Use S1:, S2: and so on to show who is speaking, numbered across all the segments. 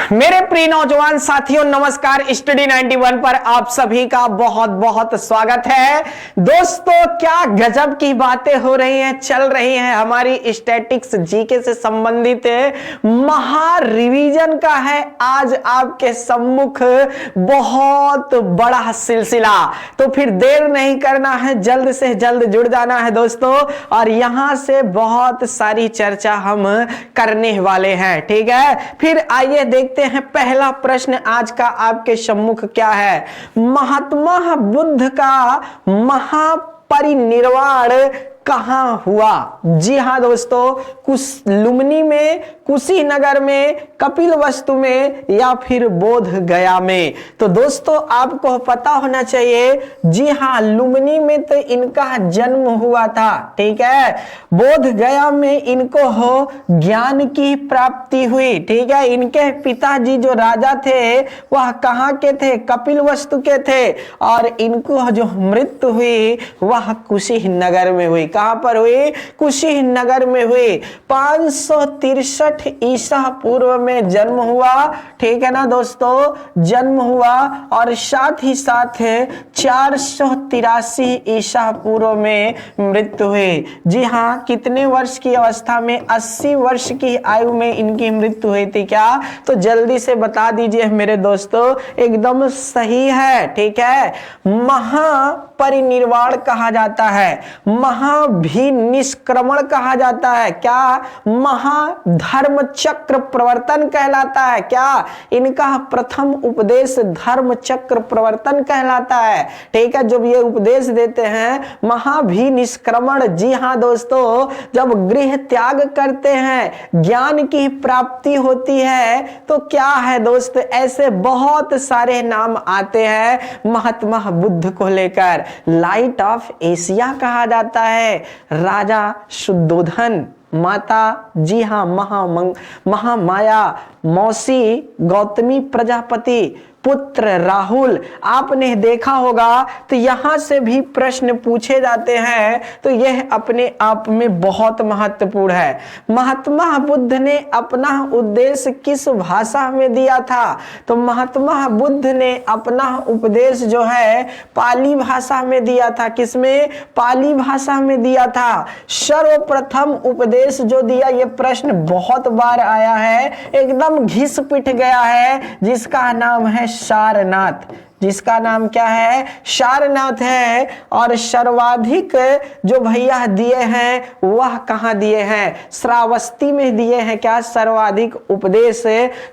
S1: मेरे प्रिय नौजवान साथियों, नमस्कार। स्टडी 91 पर आप सभी का बहुत बहुत स्वागत है। दोस्तों, क्या गजब की बातें हो रही हैं, चल रही हैं। हमारी स्टैटिक्स जीके से संबंधित महा रिवीजन का है आज आपके सम्मुख बहुत बड़ा सिलसिला। तो फिर देर नहीं करना है, जल्द से जल्द जुड़ जाना है दोस्तों, और यहां से बहुत सारी चर्चा हम करने वाले हैं। ठीक है, फिर आइए देखते हैं पहला प्रश्न आज का आपके सम्मुख क्या है। महात्मा बुद्ध का महापरिनिर्वाण कहां हुआ? जी हां दोस्तों, लुम्बिनी में, कुशीनगर में, कपिलवस्तु में या फिर बोध गया में। तो दोस्तों आपको पता होना चाहिए, जी हां, लुम्बिनी में तो इनका जन्म हुआ था। ठीक है, बोध गया में इनको हो ज्ञान की प्राप्ति हुई। ठीक है, इनके पिताजी जो राजा थे वह कहां के थे? कपिलवस्तु के थे, और इनको जो मृत्यु हुई वह कुशीनगर में हुई। कहां पर हुई? कुशीनगर में हुई। 563 ईसा पूर्व में जन्म हुआ। ठीक है ना दोस्तों, जन्म हुआ, और साथ ही साथ 483 ईसा पूर्व में मृत्यु हुई। जी हां, कितने वर्ष की अवस्था में? 80 वर्ष की आयु में इनकी मृत्यु हुई थी। क्या? तो जल्दी से बता दीजिए मेरे दोस्तों, एकदम सही है। ठीक है, महापरिनिर्वाण कहा जाता है, महाभिनिष्क्रमण कहा जाता है। क्या? महाधर्म चक्र प्रवर्तन कहलाता है। क्या? इनका प्रथम उपदेश धर्म चक्र प्रवर्तन कहलाता है। ठीक है, जब ये उपदेश देते हैं महाभिनिष्क्रमण, जी हां दोस्तों, जब गृह त्याग करते हैं, ज्ञान की प्राप्ति होती है, तो क्या है दोस्त, ऐसे बहुत सारे नाम आते हैं महात्मा बुद्ध को लेकर। लाइट ऑफ एशिया कहा जाता है राजा शुद्धोधन, माता जी हां महामाया, मौसी गौतमी प्रजापति, पुत्र राहुल। आपने देखा होगा, तो यहां से भी प्रश्न पूछे जाते हैं, तो यह अपने आप में बहुत महत्वपूर्ण है। महात्मा बुद्ध ने अपना उद्देश्य किस भाषा में दिया था? तो महात्मा बुद्ध ने अपना उपदेश जो है पाली भाषा में दिया था। किसमें? पाली भाषा में दिया था। सर्वप्रथम उपदेश जो दिया, यह प्रश्न बहुत बार आया है, एकदम घिस पिट गया है, जिसका नाम है सारनाथ। जिसका नाम क्या है? सारनाथ है। और सर्वाधिक जो भैया दिए हैं वह कहां दिए हैं? श्रावस्ती में दिए हैं। क्या? सर्वाधिक उपदेश।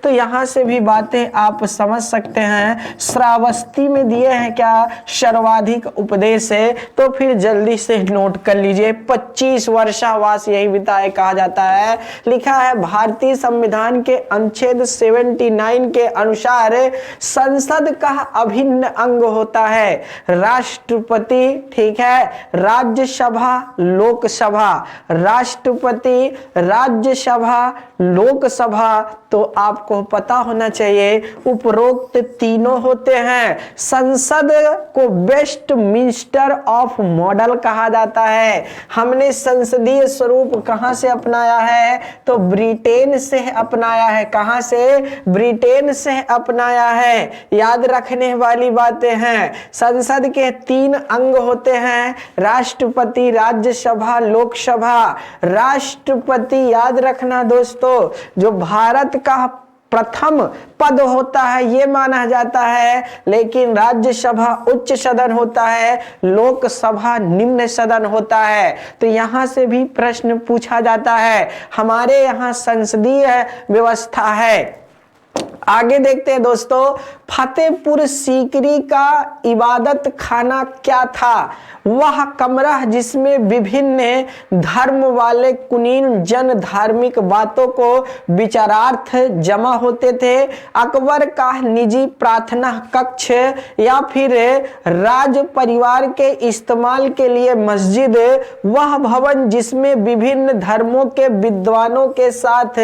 S1: तो यहां से भी बातें आप समझ सकते हैं, श्रावस्ती में दिए हैं क्या? सर्वाधिक उपदेश है। तो फिर जल्दी से नोट कर लीजिए, 25 वर्षावास यही बिताए कहा जाता है। लिखा है भारतीय संविधान के अनुच्छेद 79 के अनुसार संसद का अभिन्न अंग होता है राष्ट्रपति। ठीक है, राज्यसभा, लोकसभा, राष्ट्रपति, राज्यसभा, लोकसभा। तो आपको पता होना चाहिए उपरोक्त तीनों होते हैं। संसद को वेस्ट मिनिस्टर ऑफ मॉडल कहा जाता है। हमने संसदीय स्वरूप कहां से अपनाया है? तो ब्रिटेन से अपनाया है। कहां से? ब्रिटेन से अपनाया है। याद रखने वाली बातें हैं। संसद के 3 अंग होते हैं, राष्ट्रपति, राज्यसभा, लोकसभा। राष्ट्रपति याद रखना दोस्तों, जो भारत का प्रथम पद होता है ये माना जाता है, लेकिन राज्यसभा उच्च सदन होता है, लोकसभा निम्न सदन होता है। तो यहां से भी प्रश्न पूछा जाता है। हमारे यहां संसदीय व्यवस्था है। आगे देखते हैं दोस्तों, फतेहपुर सीकरी का इबादत खाना क्या था? वह कमरा जिसमें विभिन्न धर्म वाले कुलीन जन धार्मिक बातों को विचारार्थ जमा होते थे। अकबर का निजी प्रार्थना कक्ष या फिर राज परिवार के इस्तेमाल के लिए मस्जिद, वह भवन जिसमें विभिन्न धर्मों के विद्वानों के साथ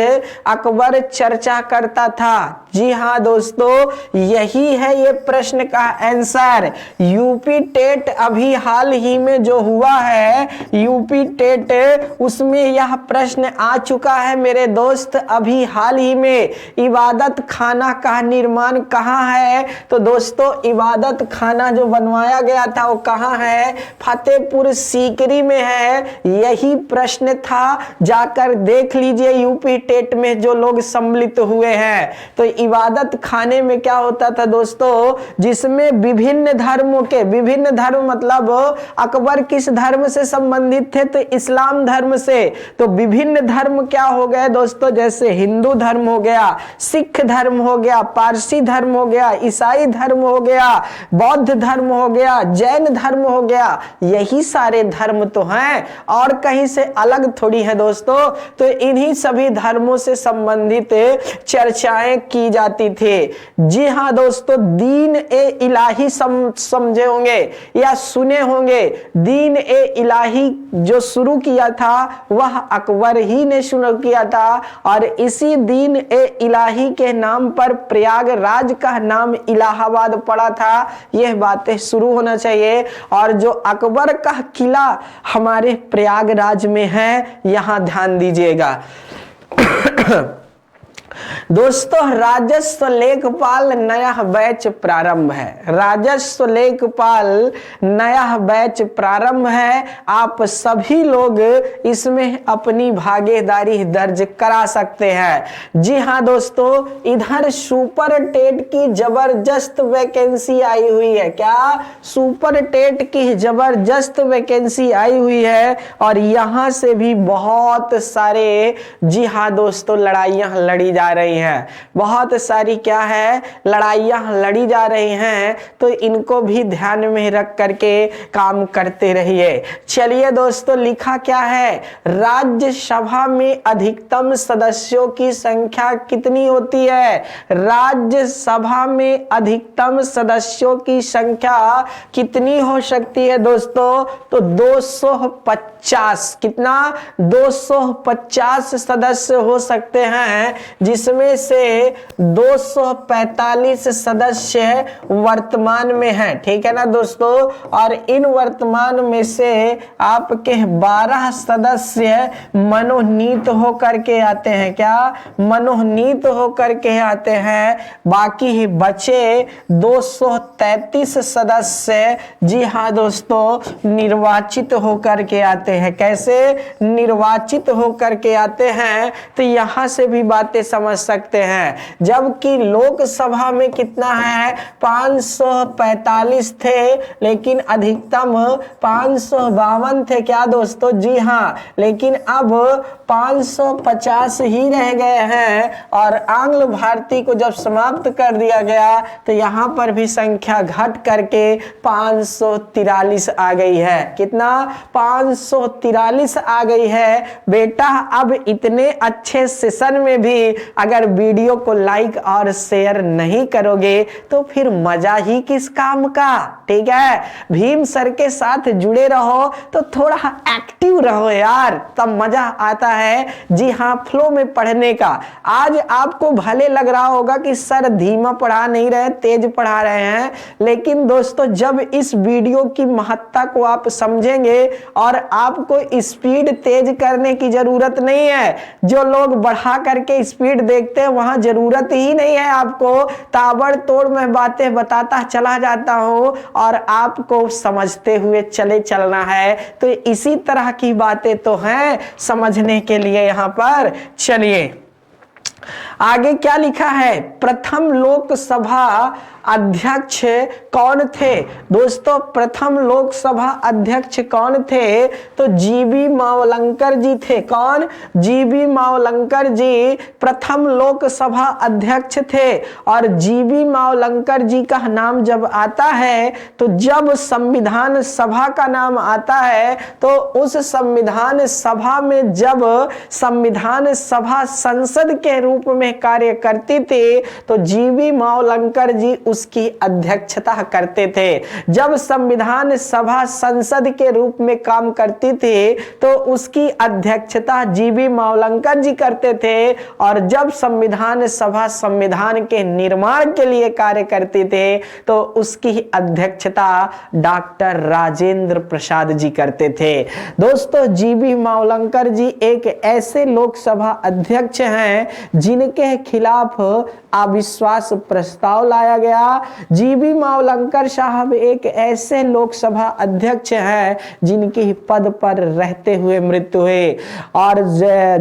S1: अकबर चर्चा करता था। जी हाँ दोस्तों, यही है ये प्रश्न का आंसर। यूपी टेट अभी हाल ही में जो हुआ है, यूपी टेट, उसमें यह प्रश्न आ चुका है मेरे दोस्त। अभी हाल ही में इबादत खाना का निर्माण कहाँ है? तो दोस्तों इबादत खाना जो बनवाया गया था वो कहाँ है? फतेहपुर सीकरी में है। यही प्रश्न था, जाकर देख लीजिए यूपी टेट में जो लोग सम्मिलित हुए हैं। तो इबादत खाने में क्या होता था दोस्तों, जिसमें विभिन्न धर्मों के, विभिन्न धर्म मतलब अकबर किस धर्म से संबंधित थे? तो इस्लाम धर्म से। तो विभिन्न धर्म क्या हो गए दोस्तों, जैसे हिंदू धर्म हो गया, सिख धर्म हो गया, पारसी धर्म हो गया, ईसाई धर्म हो गया, बौद्ध धर्म हो गया, जैन धर्म हो गया। यही सारे धर्म तो हैं और कहीं से अलग थोड़ी है दोस्तों। तो इन्हीं सभी धर्मों से संबंधित चर्चाएं की जाती थी। जी हाँ दोस्तों, दीन ए इलाही समझे होंगे या सुने होंगे। दीन ए इलाही जो शुरू किया था वह अकबर ही ने शुरू किया था और इसी दीन ए इलाही के नाम पर प्रयागराज का नाम इलाहाबाद पड़ा था। यह बातें शुरू होना चाहिए। और जो अकबर का किला हमारे प्रयागराज में है, यहां ध्यान दीजिएगा। दोस्तों राजस्व लेखपाल नया बैच प्रारंभ है। राजस्व लेखपाल नया बैच प्रारंभ है। आप सभी लोग इसमें अपनी भागीदारी दर्ज करा सकते हैं। जी हाँ दोस्तों, इधर सुपर टेट की जबरदस्त वैकेंसी आई हुई है। क्या? सुपर टेट की जबरदस्त वैकेंसी आई हुई है और यहां से भी बहुत सारे, जी हाँ दोस्तों, लड़ाइयां लड़ी जा रही हैं। बहुत सारी क्या है, लड़ाइयां लड़ी जा रही हैं। तो इनको भी ध्यान में रख करके काम करते रहिए। चलिए दोस्तों, लिखा क्या है, राज्यसभा में अधिकतम सदस्यों की संख्या कितनी होती है? राज्यसभा में अधिकतम सदस्यों की संख्या कितनी हो सकती है दोस्तों? तो 250। कितना? 250 सदस्य हो सकते हैं, जिसमें से 245 सदस्य वर्तमान में हैं। ठीक है ना दोस्तों? और इन वर्तमान में से आपके 12 सदस्य मनोनीत होकर के आते हैं। क्या? मनोनीत होकर के आते हैं। बाकी बचे 233 सदस्य, जी हाँ दोस्तों, निर्वाचित होकर के आते हैं। कैसे निर्वाचित होकर के आते हैं? तो यहां से भी बातें समझ सकते हैं। जबकि लोकसभा में कितना है, 545 थे, लेकिन अधिकतम 552 थे। क्या दोस्तों? जी हाँ, लेकिन अब 550 ही रह गए हैं और आंग्ल भारती को जब समाप्त कर दिया गया तो यहां पर भी संख्या घट करके 543 आ गई है। कितना? 543 आ गई है। बेटा अब इतने अच्छे सेशन में भी अगर वीडियो को लाइक और शेयर नहीं करोगे तो फिर मजा ही किस काम का? ठीक है, भीम सर के साथ जुड़े रहो, तो थोड़ा एक्टिव रहो यार, तब मजा आता है। जी हाँ, फ्लो में पढ़ने का। आज आपको भले लग रहा होगा कि सर धीमा पढ़ा नहीं रहे, तेज पढ़ा रहे हैं, लेकिन दोस्तों जब इस वीडियो की महत्ता को आप समझेंगे और आपको स्पीड तेज करने की जरूरत नहीं है। जो लोग बढ़ा करके स्पीड देखते हैं वहां जरूरत ही नहीं है आपको। ताबड़तोड़ में बातें बताता चला जाता हूं और आपको समझते हुए चले चलना है। तो इसी तरह की बातें तो हैं समझने के लिए यहां पर। चलिए आगे क्या लिखा है, प्रथम लोकसभा अध्यक्ष कौन थे? दोस्तों प्रथम लोकसभा अध्यक्ष कौन थे? तो जीबी मावलंकर जी थे। कौन? जीबी मावलंकर जी प्रथम लोकसभा अध्यक्ष थे। और जीबी मावलंकर जी का नाम जब आता है, तो जब संविधान सभा का नाम आता है, तो उस संविधान सभा में जब संविधान सभा संसद के रूप में कार्य करती थी, तो जीबी मावलंकर जी उसकी अध्यक्षता करते थे। जब संविधान सभा संसद के रूप में काम करती थी तो उसकी अध्यक्षता जीबी मावलंकर जी करते थे, और जब संविधान सभा संविधान के निर्माण के लिए कार्य करते थे तो उसकी अध्यक्षता डॉक्टर राजेंद्र प्रसाद जी करते थे। दोस्तों, जीबी मावलंकर जी एक ऐसे लोकसभा अध्यक्ष हैं जिनके खिलाफ अविश्वास प्रस्ताव लाया गया। जीबी मावलंकर साहब एक ऐसे लोकसभा अध्यक्ष हैं जिनकी पद पर रहते हुए मृत्यु हुई, और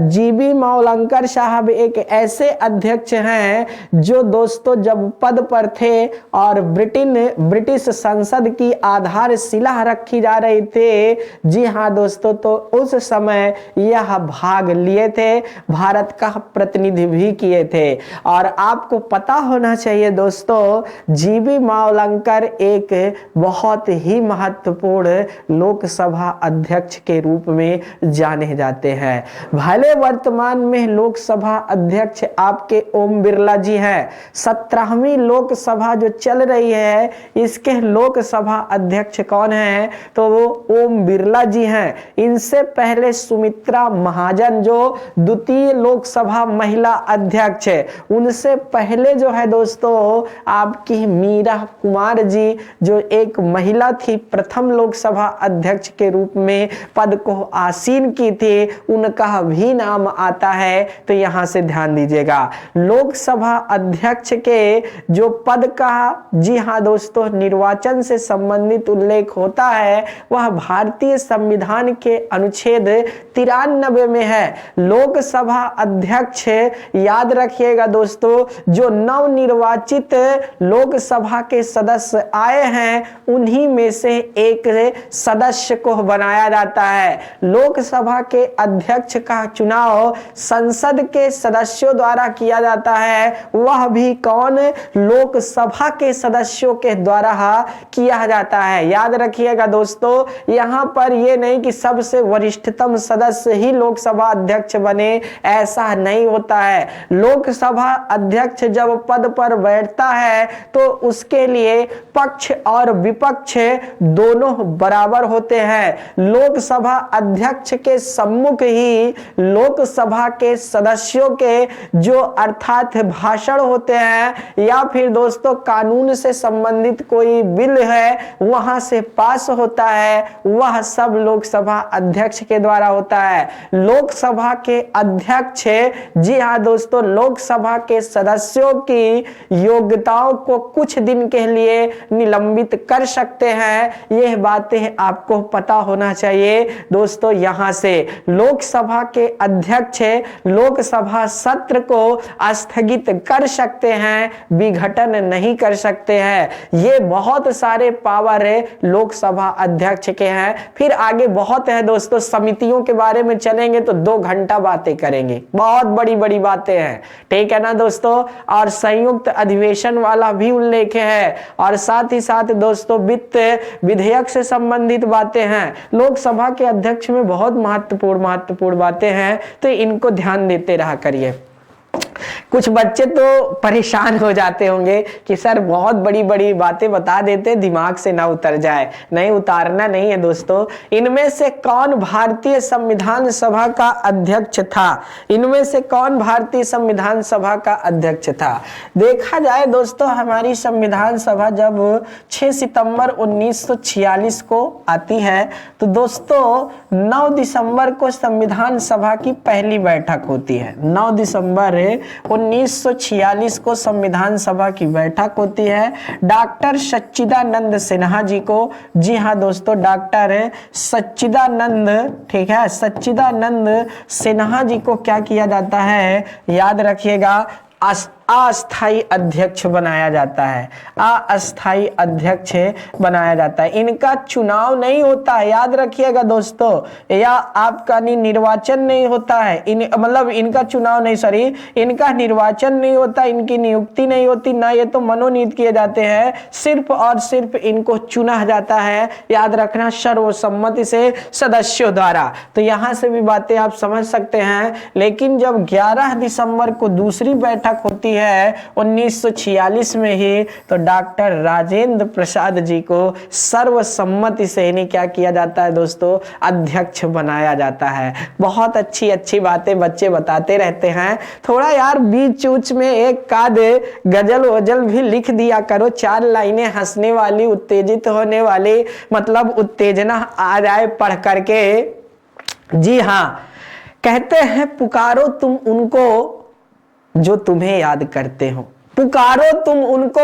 S1: जीबी मावलंकर साहब एक ऐसे अध्यक्ष हैं जो दोस्तों जब पद पर थे और ब्रिटिश संसद की आधारशिला रखी जा रही थी, जी हाँ दोस्तों, तो उस समय यह भाग लिए थे, भारत का प्रतिनिधि भी किए थे। और आपको पता होना चाहिए दोस्तों, जीबी मावलंकर एक बहुत ही महत्वपूर्ण लोकसभा अध्यक्ष के रूप में जाने जाते हैं। भले वर्तमान में लोकसभा अध्यक्ष आपके ओम बिरला जी हैं। 17वीं लोकसभा जो चल रही है इसके लोकसभा अध्यक्ष कौन है? तो वो ओम बिरला जी हैं। इनसे पहले सुमित्रा महाजन जो द्वितीय लोकसभा महिला अध्यक्ष है, उनसे पहले जो है दोस्तों आपकी मीरा कुमार जी जो एक महिला थी, प्रथम लोकसभा अध्यक्ष के रूप में पद को आसीन की थी, उनका भी नाम आता है। तो यहां से ध्यान दीजिएगा, लोकसभा अध्यक्ष के जो पद का, जी हाँ दोस्तों, निर्वाचन से संबंधित उल्लेख होता है वह भारतीय संविधान के अनुच्छेद 93 में है। लोकसभा अध्यक्ष, याद रखिएगा दोस्तों, जो नवनिर्वाचित लोकसभा के सदस्य आए हैं उन्हीं में से एक सदस्य को बनाया जाता है। लोकसभा के अध्यक्ष का चुनाव संसद के सदस्यों द्वारा किया जाता है, वह भी कौन? लोकसभा के सदस्यों के द्वारा किया जाता है। याद रखिएगा दोस्तों, यहां पर यह नहीं कि सबसे वरिष्ठतम सदस्य ही लोकसभा अध्यक्ष बने, ऐसा नहीं होता है। लोकसभा अध्यक्ष जब पद पर बैठता है तो उसके लिए पक्ष और विपक्ष दोनों बराबर होते हैं। लोकसभा अध्यक्ष के सम्मुख ही लोकसभा के सदस्यों के जो अर्थात भाषण होते हैं या फिर दोस्तों कानून से संबंधित कोई बिल है वहां से पास होता है, वह सब लोकसभा अध्यक्ष के द्वारा होता है। लोकसभा के अध्यक्ष, जी हाँ दोस्तों, लोकसभा के सदस्यों की योग्यताओं को कुछ दिन के लिए निलंबित कर सकते हैं। यह बातें आपको पता होना चाहिए दोस्तों। यहां से लोकसभा के अध्यक्ष लोकसभा सत्र को स्थगित कर सकते हैं, विघटन नहीं कर सकते हैं। ये बहुत सारे पावर लोकसभा अध्यक्ष के हैं। फिर आगे बहुत है दोस्तों, समितियों के बारे में चलेंगे तो 2 घंटा बातें करेंगे, बहुत बड़ी बड़ी बातें हैं, ठीक है ना दोस्तों। और संयुक्त अधिवेशन वाला भी उल्लेख है, और साथ ही साथ दोस्तों वित्त विधेयक से संबंधित बातें हैं। लोकसभा के अध्यक्ष में बहुत महत्वपूर्ण बातें हैं, तो इनको ध्यान देते रहा करिए। कुछ बच्चे तो परेशान हो जाते होंगे कि सर बहुत बड़ी बड़ी बातें बता देते, दिमाग से ना उतर जाए। नहीं, उतारना नहीं है दोस्तों। इनमें से कौन भारतीय संविधान सभा का अध्यक्ष था? इनमें से कौन भारतीय संविधान सभा का अध्यक्ष था? देखा जाए दोस्तों, हमारी संविधान सभा जब 6 सितंबर 1946 को आती है तो दोस्तों 9 दिसंबर को संविधान सभा की पहली बैठक होती है। 9 दिसंबर 1946 को संविधान सभा की बैठक होती है। डॉक्टर सच्चिदानंद सिन्हा जी को, जी हाँ दोस्तों, डॉक्टर सच्चिदानंद, ठीक है, सच्चिदानंद सिन्हा जी को क्या किया जाता है? याद रखिएगा, अस्थाई अध्यक्ष बनाया जाता है। अस्थाई अध्यक्ष बनाया जाता है। इनका चुनाव नहीं होता है, याद रखिएगा दोस्तों, या आपका निर्वाचन नहीं होता है। मतलब इनका चुनाव नहीं, सॉरी, इनका निर्वाचन नहीं होता, इनकी नियुक्ति नहीं होती, ना ये तो मनोनीत किए जाते हैं, सिर्फ और सिर्फ इनको चुना जाता है। याद रखना, सर्वसम्मति से सदस्यों द्वारा। तो यहां से भी बातें आप समझ सकते हैं। लेकिन जब 11 दिसंबर को दूसरी बैठक होती है है 1946 में ही, तो डॉक्टर राजेंद्र प्रसाद जी को सर्वसम्मति से इन्हें क्या किया जाता है दोस्तों, अध्यक्ष बनाया जाता है। बहुत अच्छी अच्छी बातें बच्चे बताते रहते हैं। थोड़ा यार बीच ऊच में एक काद गजल वजल भी लिख दिया करो, 4 लाइनें हंसने वाली, उत्तेजित होने वाली, मतलब उत्तेजना आ जाए पढ़ करके। जी हाँ, कहते हैं पुकारो तुम उनको जो तुम्हें याद करते हो, पुकारो तुम उनको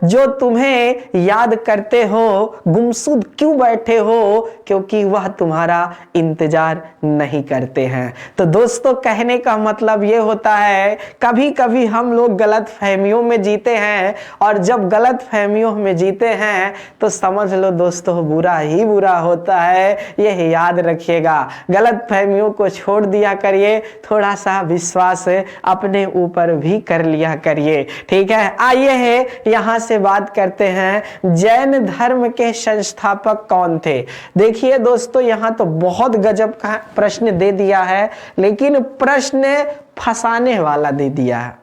S1: जो तुम्हें याद करते हो, गुमसुद क्यों बैठे हो क्योंकि वह तुम्हारा इंतजार नहीं करते हैं। तो दोस्तों कहने का मतलब ये होता है, कभी कभी हम लोग गलत फहमियों में जीते हैं, और जब गलत फहमियों में जीते हैं तो समझ लो दोस्तों बुरा ही बुरा होता है, यह याद रखिएगा। गलत फहमियों को छोड़ दिया करिए, थोड़ा सा विश्वास अपने ऊपर भी कर लिया करिए, ठीक है। आइए है यहां से बात करते हैं जैन धर्म के संस्थापक कौन थे। देखिए दोस्तों यहां तो बहुत गजब का प्रश्न दे दिया है, लेकिन प्रश्न फंसाने वाला दे दिया है।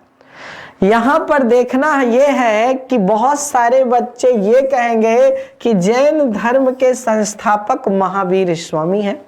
S1: यहां पर देखना यह है कि बहुत सारे बच्चे ये कहेंगे कि जैन धर्म के संस्थापक महावीर स्वामी हैं,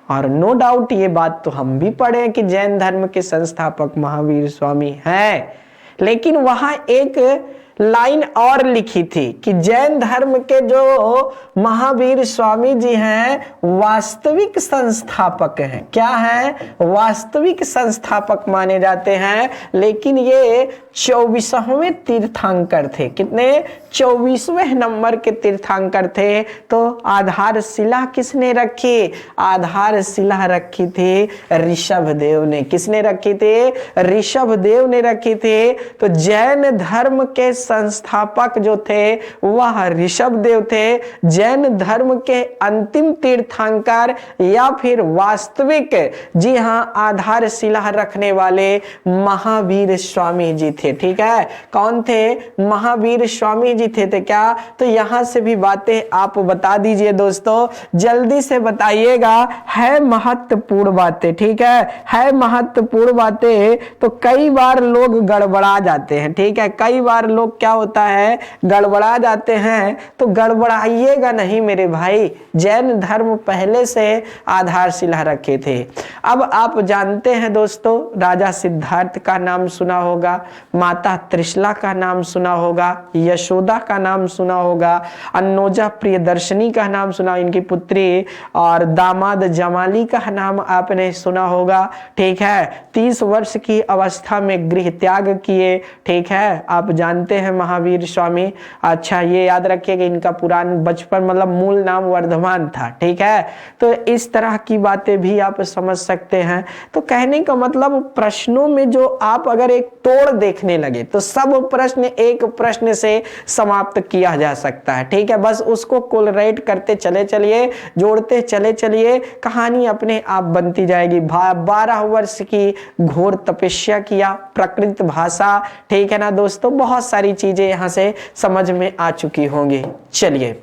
S1: और नो डाउट ये बात तो हम भी पढ़े कि जैन धर्म के संस्थापक महावीर स्वामी हैं, लेकिन वहां एक लाइन और लिखी थी कि जैन धर्म के जो महावीर स्वामी जी हैं वास्तविक संस्थापक हैं। क्या हैं? वास्तविक संस्थापक माने जाते हैं, लेकिन ये 24वें तीर्थंकर थे। कितने? 24वें नंबर के तीर्थंकर थे। तो आधारशिला किसने रखी? आधारशिला रखी थी ऋषभदेव ने। किसने रखी थी? ऋषभदेव ने रखी थी। तो जैन धर्म के संस्थापक जो थे वह ऋषभदेव थे। जैन धर्म के अंतिम तीर्थंकर या फिर वास्तविक, जी हाँ, आधारशिला रखने वाले महावीर स्वामी जी थे। ठीक है, कौन थे? महावीर स्वामी जी थे। तो क्या, तो यहां से भी बातें आप बता दीजिए दोस्तों, जल्दी से बताइएगा। है महत्वपूर्ण बातें, ठीक है महत्वपूर्ण बातें। तो कई बार लोग गड़बड़ा जाते हैं, ठीक है, कई बार लोग क्या होता है गड़बड़ा जाते हैं। तो गड़बड़ाइएगा नहीं मेरे भाई, जैन धर्म पहले से आधारशिला रखे थे। अब आप जानते हैं दोस्तों, राजा सिद्धार्थ का नाम सुना होगा, माता त्रिशला का नाम सुना होगा, यशोदा का नाम सुना होगा, अन्नोजा प्रियदर्शनी का नाम सुना, इनकी पुत्री, और दामाद जमाली का नाम आपने सुना होगा। ठीक है, 30 वर्ष की अवस्था में गृह त्याग किए। ठीक है, आप जानते हैं महावीर स्वामी। अच्छा ये याद रखिएगा इनका पुराना बचपन मतलब मूल नाम वर्धमान था। ठीक है, तो इस तरह की बातें भी आप समझ सकते हैं। तो कहने का मतलब प्रश्नों में जो आप अगर एक तोड़ देखने लगे तो सब प्रश्न एक प्रश्न से समाप्त किया जा सकता है। ठीक है, बस उसको कोलरेट करते चले चलिए, जोड़ते चले चलिए, कहानी अपने आप बनती जाएगी। 12 वर्ष की घोर तपस्या किया, प्रकृत भाषा, ठीक है ना दोस्तों, बहुत सारी चीजें यहां से समझ में आ चुकी होंगी। चलिए,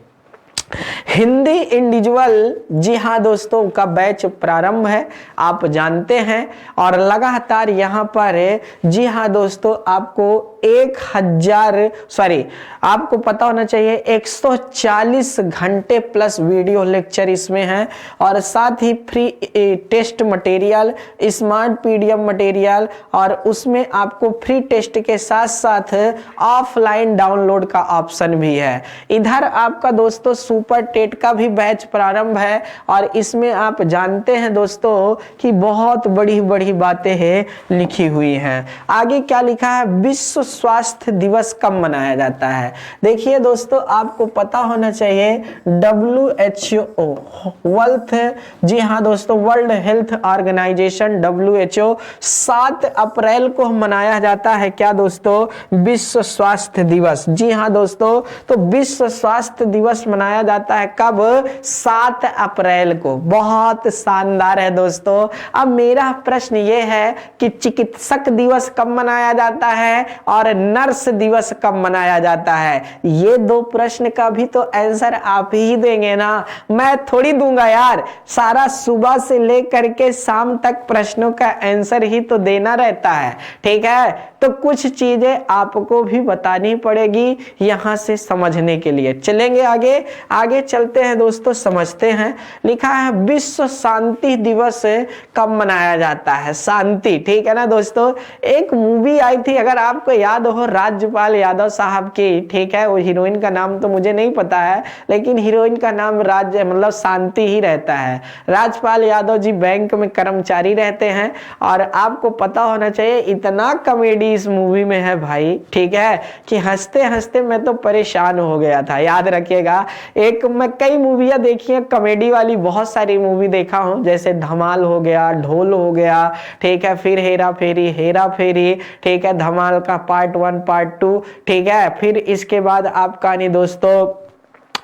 S1: हिंदी इंडिविजुअल, जी हाँ दोस्तों, का बैच प्रारंभ है, आप जानते हैं। और लगातार यहाँ पर, जी हाँ दोस्तों, आपको 1000 आपको पता होना चाहिए 140 घंटे प्लस वीडियो लेक्चर इसमें है, और साथ ही free test material, smart PDF material, और उसमें आपको फ्री टेस्ट के साथ साथ ऑफलाइन डाउनलोड का ऑप्शन भी है। इधर आपका दोस्तों सुपर टेट का भी बैच प्रारंभ है, और इसमें आप जानते हैं दोस्तों कि बहुत बड़ी बड़ी बातें हैं लिखी हुई हैं। आगे क्या लिखा है? विश्व स्वास्थ्य दिवस कब मनाया जाता है? देखिए दोस्तों, आपको पता होना चाहिए WHO जी हाँ दोस्तों, वर्ल्ड हेल्थ ऑर्गेनाइजेशन WHO 7 अप्रैल को मनाया जाता है। क्या दोस्तों? विश्व स्वास्थ्य दिवस। जी हाँ दोस्तों, तो विश्व स्वास्थ्य दिवस मनाया जाता है कब? 7 अप्रैल को। बहुत शानदार है दोस्तों। अब मेरा प्रश्न ये है कि चिकित्सक दिवस कब मनाया जाता है और नर्स दिवस कब मनाया जाता है? ये 2 प्रश्न का भी तो आंसर आप ही देंगे ना, मैं थोड़ी दूंगा यार। सारा सुबह से लेकर के शाम तक प्रश्नों का आंसर ही तो देना रहता है, ठीक है। तो कुछ चीजें आपको भी बतानी पड़ेगी यहां से समझने के लिए। चलेंगे आगे, आगे चलते हैं दोस्तों, समझते हैं। लिखा है विश्व शांति दिवस कब मनाया जाता है? शांति, ठीक है ना दोस्तों। एक मूवी आई थी, अगर आपको याद हो, राज्यपाल यादव साहब की, ठीक है। वो हीरोइन का नाम तो मुझे नहीं पता है, लेकिन हीरोइन का नाम मतलब शांति ही रहता है। राजपाल यादव जी बैंक में कर्मचारी रहते हैं और आपको पता होना चाहिए इतना कॉमेडी इस मूवी में है भाई, ठीक है, कि हंसते हंसते मैं तो परेशान हो गया था। याद रखिएगा, एक मैं कई मूवियां देखी हैं कॉमेडी वाली, बहुत सारी मूवी देखा हूं, जैसे धमाल हो गया, ढोल हो गया, ठीक है, फिर हेरा फेरी, हेरा फेरी, ठीक है, धमाल का पार्ट 1 पार्ट 2, ठीक है, फिर इसके बाद आपका नहीं दोस्तों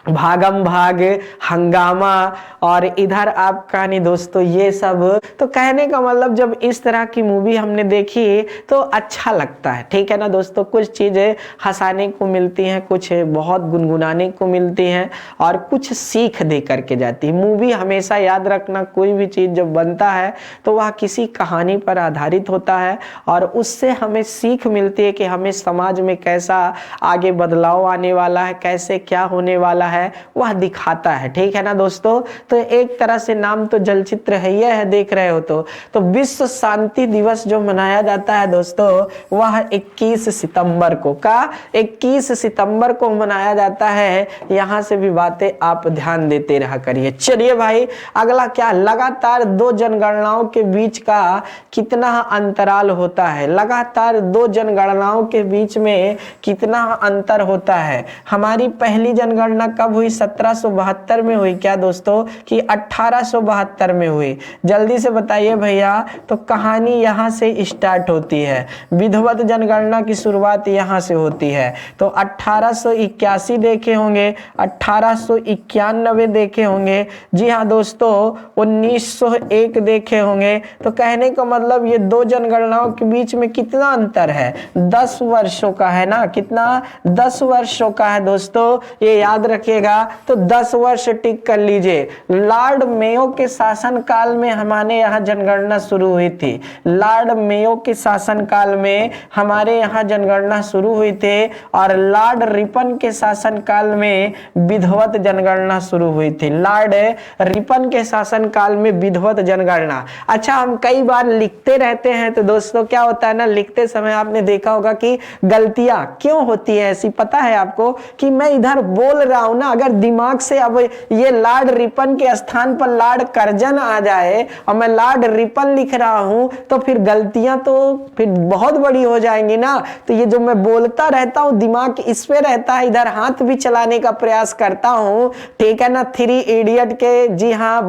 S1: भागम भाग, हंगामा, और इधर आपका नहीं दोस्तों ये सब। तो कहने का मतलब जब इस तरह की मूवी हमने देखी तो अच्छा लगता है, ठीक है ना दोस्तों। कुछ चीजें हंसाने को मिलती हैं, कुछ बहुत गुनगुनाने को मिलती हैं और कुछ सीख दे करके जाती है मूवी। हमेशा याद रखना, कोई भी चीज जब बनता है तो वह किसी कहानी पर आधारित होता है और उससे हमें सीख मिलती है कि हमें समाज में कैसा आगे बदलाव आने वाला है, कैसे क्या होने वाला है, वह दिखाता है, ठीक है ना दोस्तों। तो एक तरह से नाम तो चलचित्र है, यह है, देख रहे हो। तो विश्व शांति दिवस जो मनाया जाता है दोस्तों, वह 21 सितंबर को, का 21 सितंबर को मनाया जाता है। यहां से भी बातें आप ध्यान देते रहा करिए। चलिए भाई, अगला क्या? लगातार 2 जनगणनाओं के बीच का कितना अंतराल होता है? लगातार 2 जनगणनाओं के बीच में कितना अंतर होता है? हमारी पहली जनगणना कब हुई? 1772 में हुई क्या दोस्तों, कि 1872 में हुई? जल्दी से बताइए भैया। तो कहानी यहां से स्टार्ट होती है, विधिवत जनगणना की शुरुआत यहां से होती है। तो 1881 देखे होंगे, 1891 देखे होंगे, जी हाँ दोस्तों, 1901 देखे होंगे। तो कहने का मतलब ये 2 जनगणनाओं के बीच में कितना अंतर है? 10 वर्षों का है ना। कितना? 10 वर्षों का है दोस्तों, ये याद रखिएगा। तो 10 वर्ष टिक कर लीजिए। लॉर्ड मेयो के शासन काल में हमारे यहाँ जनगणना शुरू हुई थी। लॉर्ड मेयो के शासन काल में हमारे यहाँ जनगणना शुरू हुई थी और लॉर्ड रिपन के शासन काल में विधिवत जनगणना शुरू हुई थी। लॉर्ड रिपन के शासन काल में विधिवत जनगणना। अच्छा, हम कई बार लिखते रहते हैं तो दोस्तों क्या होता है ना, लिखते समय आपने देखा होगा कि गलतियां क्यों होती है ऐसी, पता है आपको? कि मैं इधर बोल रहा हूं ना, अगर दिमाग से अब ये लॉर्ड रिपन के स्थान पर लॉर्ड कर्जन आ जाए और मैं लॉर्ड रिपन लिख रहा हूं तो फिर गलतियां तो फिर बहुत बड़ी हो जाएंगी ना। तो ये जो मैं बोलता रहता हूं, दिमाग इस पे रहता है, इधर हाथ भी चलाने का प्रयास करता हूं, ठीक है ना। 3 इडियट के, जी हाँ,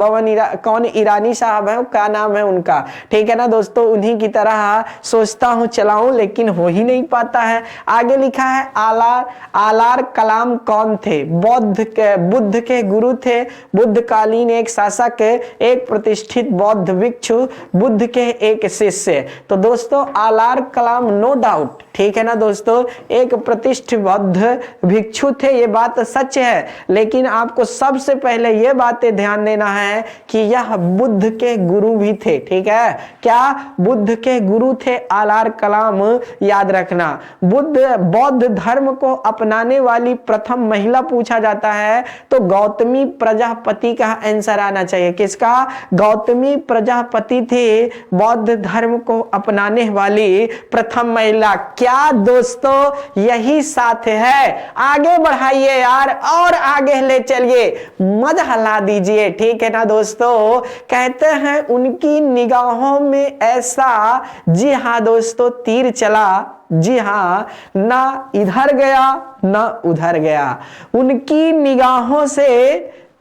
S1: कौन ईरानी साहब है, क्या नाम है उनका, ठीक है ना दोस्तों, उन्हीं की तरह सोचता हूं चलाऊं, लेकिन हो ही नहीं पाता है। आगे लिखा है आलार कलाम कौन थे? बुद्ध के गुरु थे। बुद्धकालीन एक शासक, एक प्रतिष्ठित बौद्ध भिक्षु, बुद्ध के एक शिष्य। तो दोस्तों आलार कलाम नो डाउट, ठीक है ना दोस्तों, एक प्रतिष्ठित बौद्ध भिक्षु थे, ये बात सच है। लेकिन आपको सबसे पहले ये बातें ध्यान देना है कि यह बुद्ध के गुरु भी थे, ठीक है। क्या? बुद्ध के गुरु थे आलार कलाम, याद रखना। बौद्ध धर्म को अपनाने वाली प्रथम महिला पूछा जाता है तो गौतमी प्रजापति का आंसर आना चाहिए। किसका? गौतमी प्रजापति थी बौद्ध धर्म को अपनाने वाली प्रथम महिला। क्या दोस्तों, यही साथ है। आगे बढ़ाइए यार, और आगे ले चलिए, मजा ला दीजिए, ठीक है ना दोस्तों। कहते हैं उनकी निगाहों में ऐसा, जी हाँ दोस्तों, तीर चला, जी हाँ, ना इधर गया ना उधर गया। उनकी निगाहों से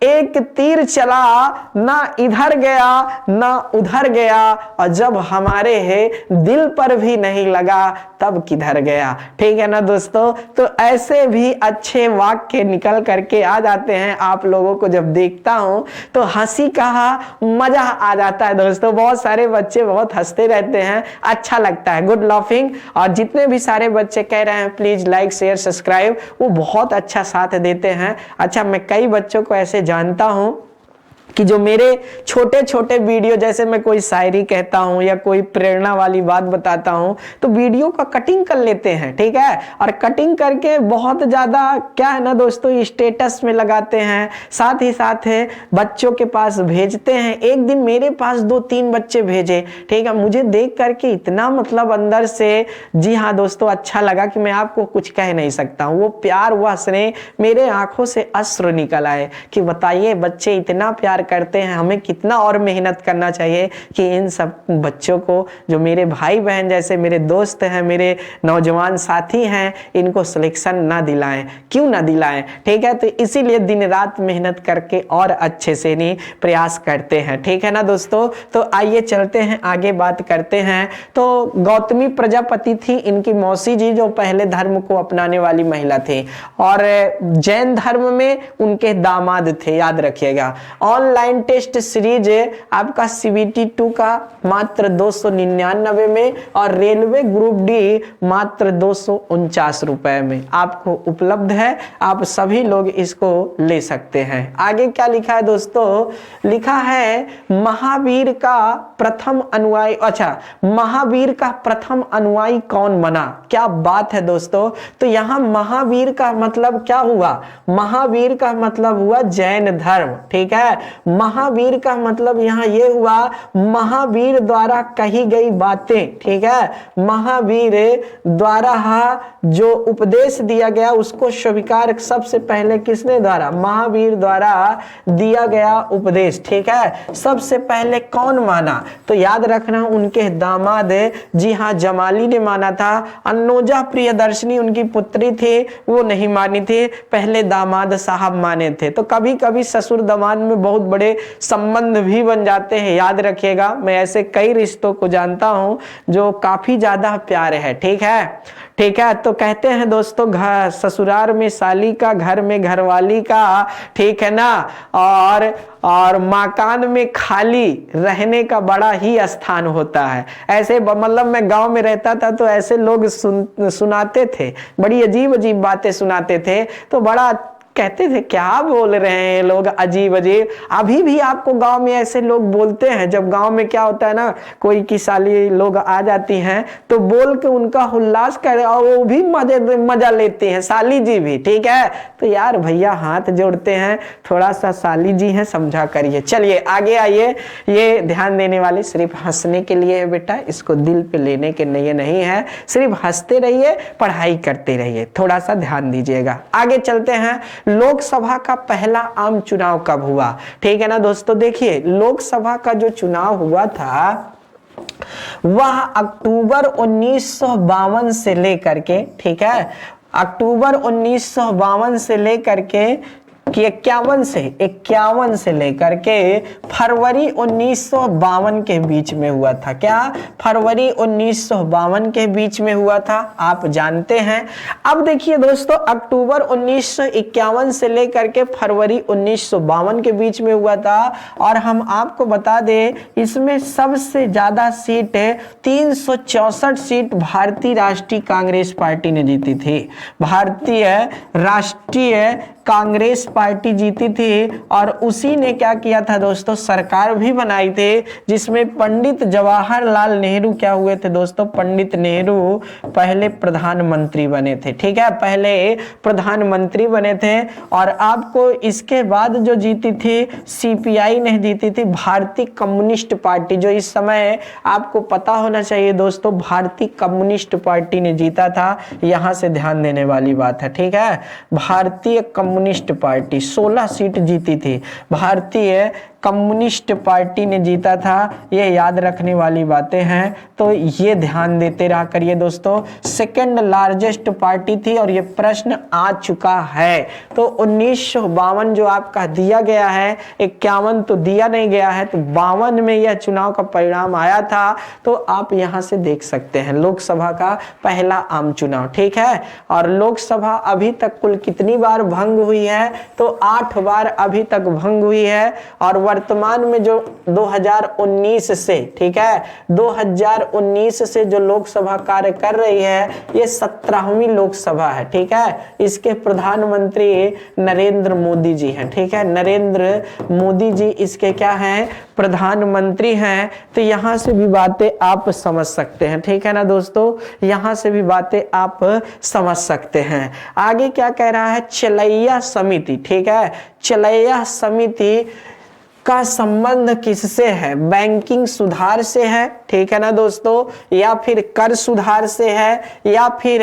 S1: एक तीर चला, ना इधर गया ना उधर गया, और जब हमारे है दिल पर भी नहीं लगा तब किधर गया। ठीक है ना दोस्तों, तो ऐसे भी अच्छे वाक्य निकल करके आ जाते हैं। आप लोगों को जब देखता हूं तो हंसी कहा मजा आ जाता है दोस्तों। बहुत सारे बच्चे बहुत हंसते रहते हैं, अच्छा लगता है, गुड लाफिंग। और जितने भी सारे बच्चे कह रहे हैं प्लीज लाइक शेयर सब्सक्राइब, वो बहुत अच्छा साथ देते हैं। अच्छा, मैं कई बच्चों को ऐसे जानता हूं कि जो मेरे छोटे छोटे वीडियो, जैसे मैं कोई शायरी कहता हूं या कोई प्रेरणा वाली बात बताता हूं, तो वीडियो का कटिंग कर लेते हैं। ठीक है, और कटिंग करके बहुत ज्यादा क्या है ना दोस्तों, स्टेटस में लगाते हैं, साथ ही साथ है बच्चों के पास भेजते हैं। एक दिन मेरे पास 2-3 बच्चे भेजे। ठीक है, मुझे देख करके इतना मतलब अंदर से, जी हाँ दोस्तों, अच्छा लगा कि मैं आपको कुछ कह नहीं सकता हूँ। वो प्यार, वो हंसने, मेरे आंखों से अश्रु निकल आए कि बताइए बच्चे इतना प्यार करते हैं, हमें कितना और मेहनत करना चाहिए कि इन सब बच्चों को, जो मेरे भाई बहन जैसे मेरे दोस्त हैं, मेरे नौजवान साथी हैं, इनको सिलेक्शन ना दिलाएं। क्यों ना दिलाएं? ठीक है, तो इसीलिए दिन रात मेहनत करके और अच्छे से नहीं प्रयास करते हैं। ठीक है ना दोस्तों, तो आइए चलते हैं आगे, बात करते हैं। तो गौतमी प्रजापति थी इनकी मौसी जी, जो पहले धर्म को अपनाने वाली महिला थी, और जैन धर्म में उनके दामाद थे, याद रखिएगा। ऑनलाइन टेस्ट सीरीज आपका CBT 2 का मात्र 299 में, और रेलवे ग्रुप डी मात्र 249 रुपए में आपको उपलब्ध है। आप सभी लोग इसको ले सकते हैं। आगे क्या लिखा है दोस्तों? लिखा है महावीर का प्रथम अनुयायी, अच्छा, महावीर का प्रथम अनुयायी कौन बना? क्या बात है दोस्तों। तो यहां महावीर का मतलब क्या हुआ? महावीर का मतलब हुआ जैन धर्म। ठीक है, महावीर का मतलब यहां ये हुआ महावीर द्वारा कही गई बातें। ठीक है, महावीर द्वारा जो उपदेश दिया गया उसको स्वीकार सबसे पहले किसने द्वारा? महावीर द्वारा दिया गया उपदेश। ठीक है, सबसे पहले कौन माना? तो याद रखना उनके दामाद, जी हाँ, जमाली ने माना था। अन्नोजा प्रियदर्शनी उनकी पुत्री थी, वो नहीं मानी थी, पहले दामाद साहब माने थे। तो कभी कभी ससुर दामाद में बहुत बड़े संबंध भी बन जाते हैं, याद रखिएगा। मैं ऐसे कई रिश्तों को जानता हूं जो काफी ज्यादा प्यारे हैं। ठीक है, ठीक है, तो कहते हैं दोस्तों, घर ससुराल में साली का, घर में घरवाली का, ठीक है ना, और मकान में खाली रहने का बड़ा ही स्थान होता है। ऐसे मतलब मैं गांव में रहता था तो ऐसे लोग सुनाते थे, बड़ी अजीब अजीब बातें सुनाते थे, तो बड़ा कहते थे क्या बोल रहे हैं लोग, अजीब अजीब। अभी भी आपको गांव में ऐसे लोग बोलते हैं। जब गांव में क्या होता है ना, कोई की साली लोग आ जाती हैं तो बोल के उनका उल्लास करे, और वो भी मजा लेते हैं, साली जी भी। ठीक है, तो यार भैया हाथ जोड़ते हैं, थोड़ा सा साली जी हैं, समझा करिए। चलिए आगे आइए। ये ध्यान देने वाली सिर्फ हंसने के लिए है बेटा, इसको दिल पे लेने के लिए नहीं है। सिर्फ हंसते रहिए, पढ़ाई करते रहिए, थोड़ा सा ध्यान दीजिएगा। आगे चलते हैं। लोकसभा का पहला आम चुनाव कब हुआ? ठीक है ना दोस्तों, देखिए लोकसभा का जो चुनाव हुआ था वह अक्टूबर 1952 से लेकर के, ठीक है, अक्टूबर 1952 से लेकर के कि 51 से लेकर के फरवरी 1952 के बीच में हुआ था। क्या? फरवरी 1952 के बीच में हुआ था, आप जानते हैं। अब देखिए दोस्तों, अक्टूबर 1951 से लेकर के फरवरी 1952 के बीच में हुआ था, और हम आपको बता दें इसमें सबसे ज्यादा सीट 364 सीट भारतीय राष्ट्रीय कांग्रेस पार्टी ने जीती थी। भारतीय राष्ट्रीय कांग्रेस पार्टी जीती थी, और उसी ने क्या किया था दोस्तों, सरकार भी बनाई थी, जिसमें पंडित जवाहरलाल नेहरू क्या हुए थे दोस्तों, पंडित नेहरू पहले प्रधानमंत्री बने थे। ठीक है, पहले प्रधानमंत्री बने थे। और आपको इसके बाद जो जीती थी CPI ने जीती थी, भारतीय कम्युनिस्ट पार्टी, जो इस समय आपको पता होना चाहिए दोस्तों, भारतीय कम्युनिस्ट पार्टी ने जीता था। यहां से ध्यान देने वाली बात है। ठीक है, भारतीय कम्युनिस्ट पार्टी 16 सीट जीती थी। भारतीय कम्युनिस्ट पार्टी ने जीता था। ये याद रखने वाली बातें हैं, तो ये ध्यान देते रहा करिए दोस्तों। सेकंड लार्जेस्ट पार्टी थी और ये प्रश्न आ चुका है। तो 1952 जो आपका दिया गया है, 51 तो दिया नहीं गया है, तो 52 में यह चुनाव का परिणाम आया था। तो आप यहां से देख सकते हैं लोकसभा का पहला आम चुनाव, ठीक है। और लोकसभा अभी तक कुल कितनी बार भंग हुई है, तो 8 बार अभी तक भंग हुई है। और वर्तमान में जो 2019 से, ठीक है, 2019 से जो लोकसभा कार्य कर रही है, ये 17वीं लोकसभा है, ठीक है। इसके प्रधानमंत्री नरेंद्र मोदी जी हैं, ठीक है। नरेंद्र मोदी जी इसके क्या हैं, प्रधानमंत्री हैं। तो यहां से भी बातें आप समझ सकते हैं, ठीक है ना दोस्तों, यहां से भी बातें आप समझ सकते हैं। आगे क्या कह रहा है, चलैया समिति, ठीक है। चलैया समिति का संबंध किससे है, बैंकिंग सुधार से है, ठीक है ना दोस्तों, या फिर कर सुधार से है, या फिर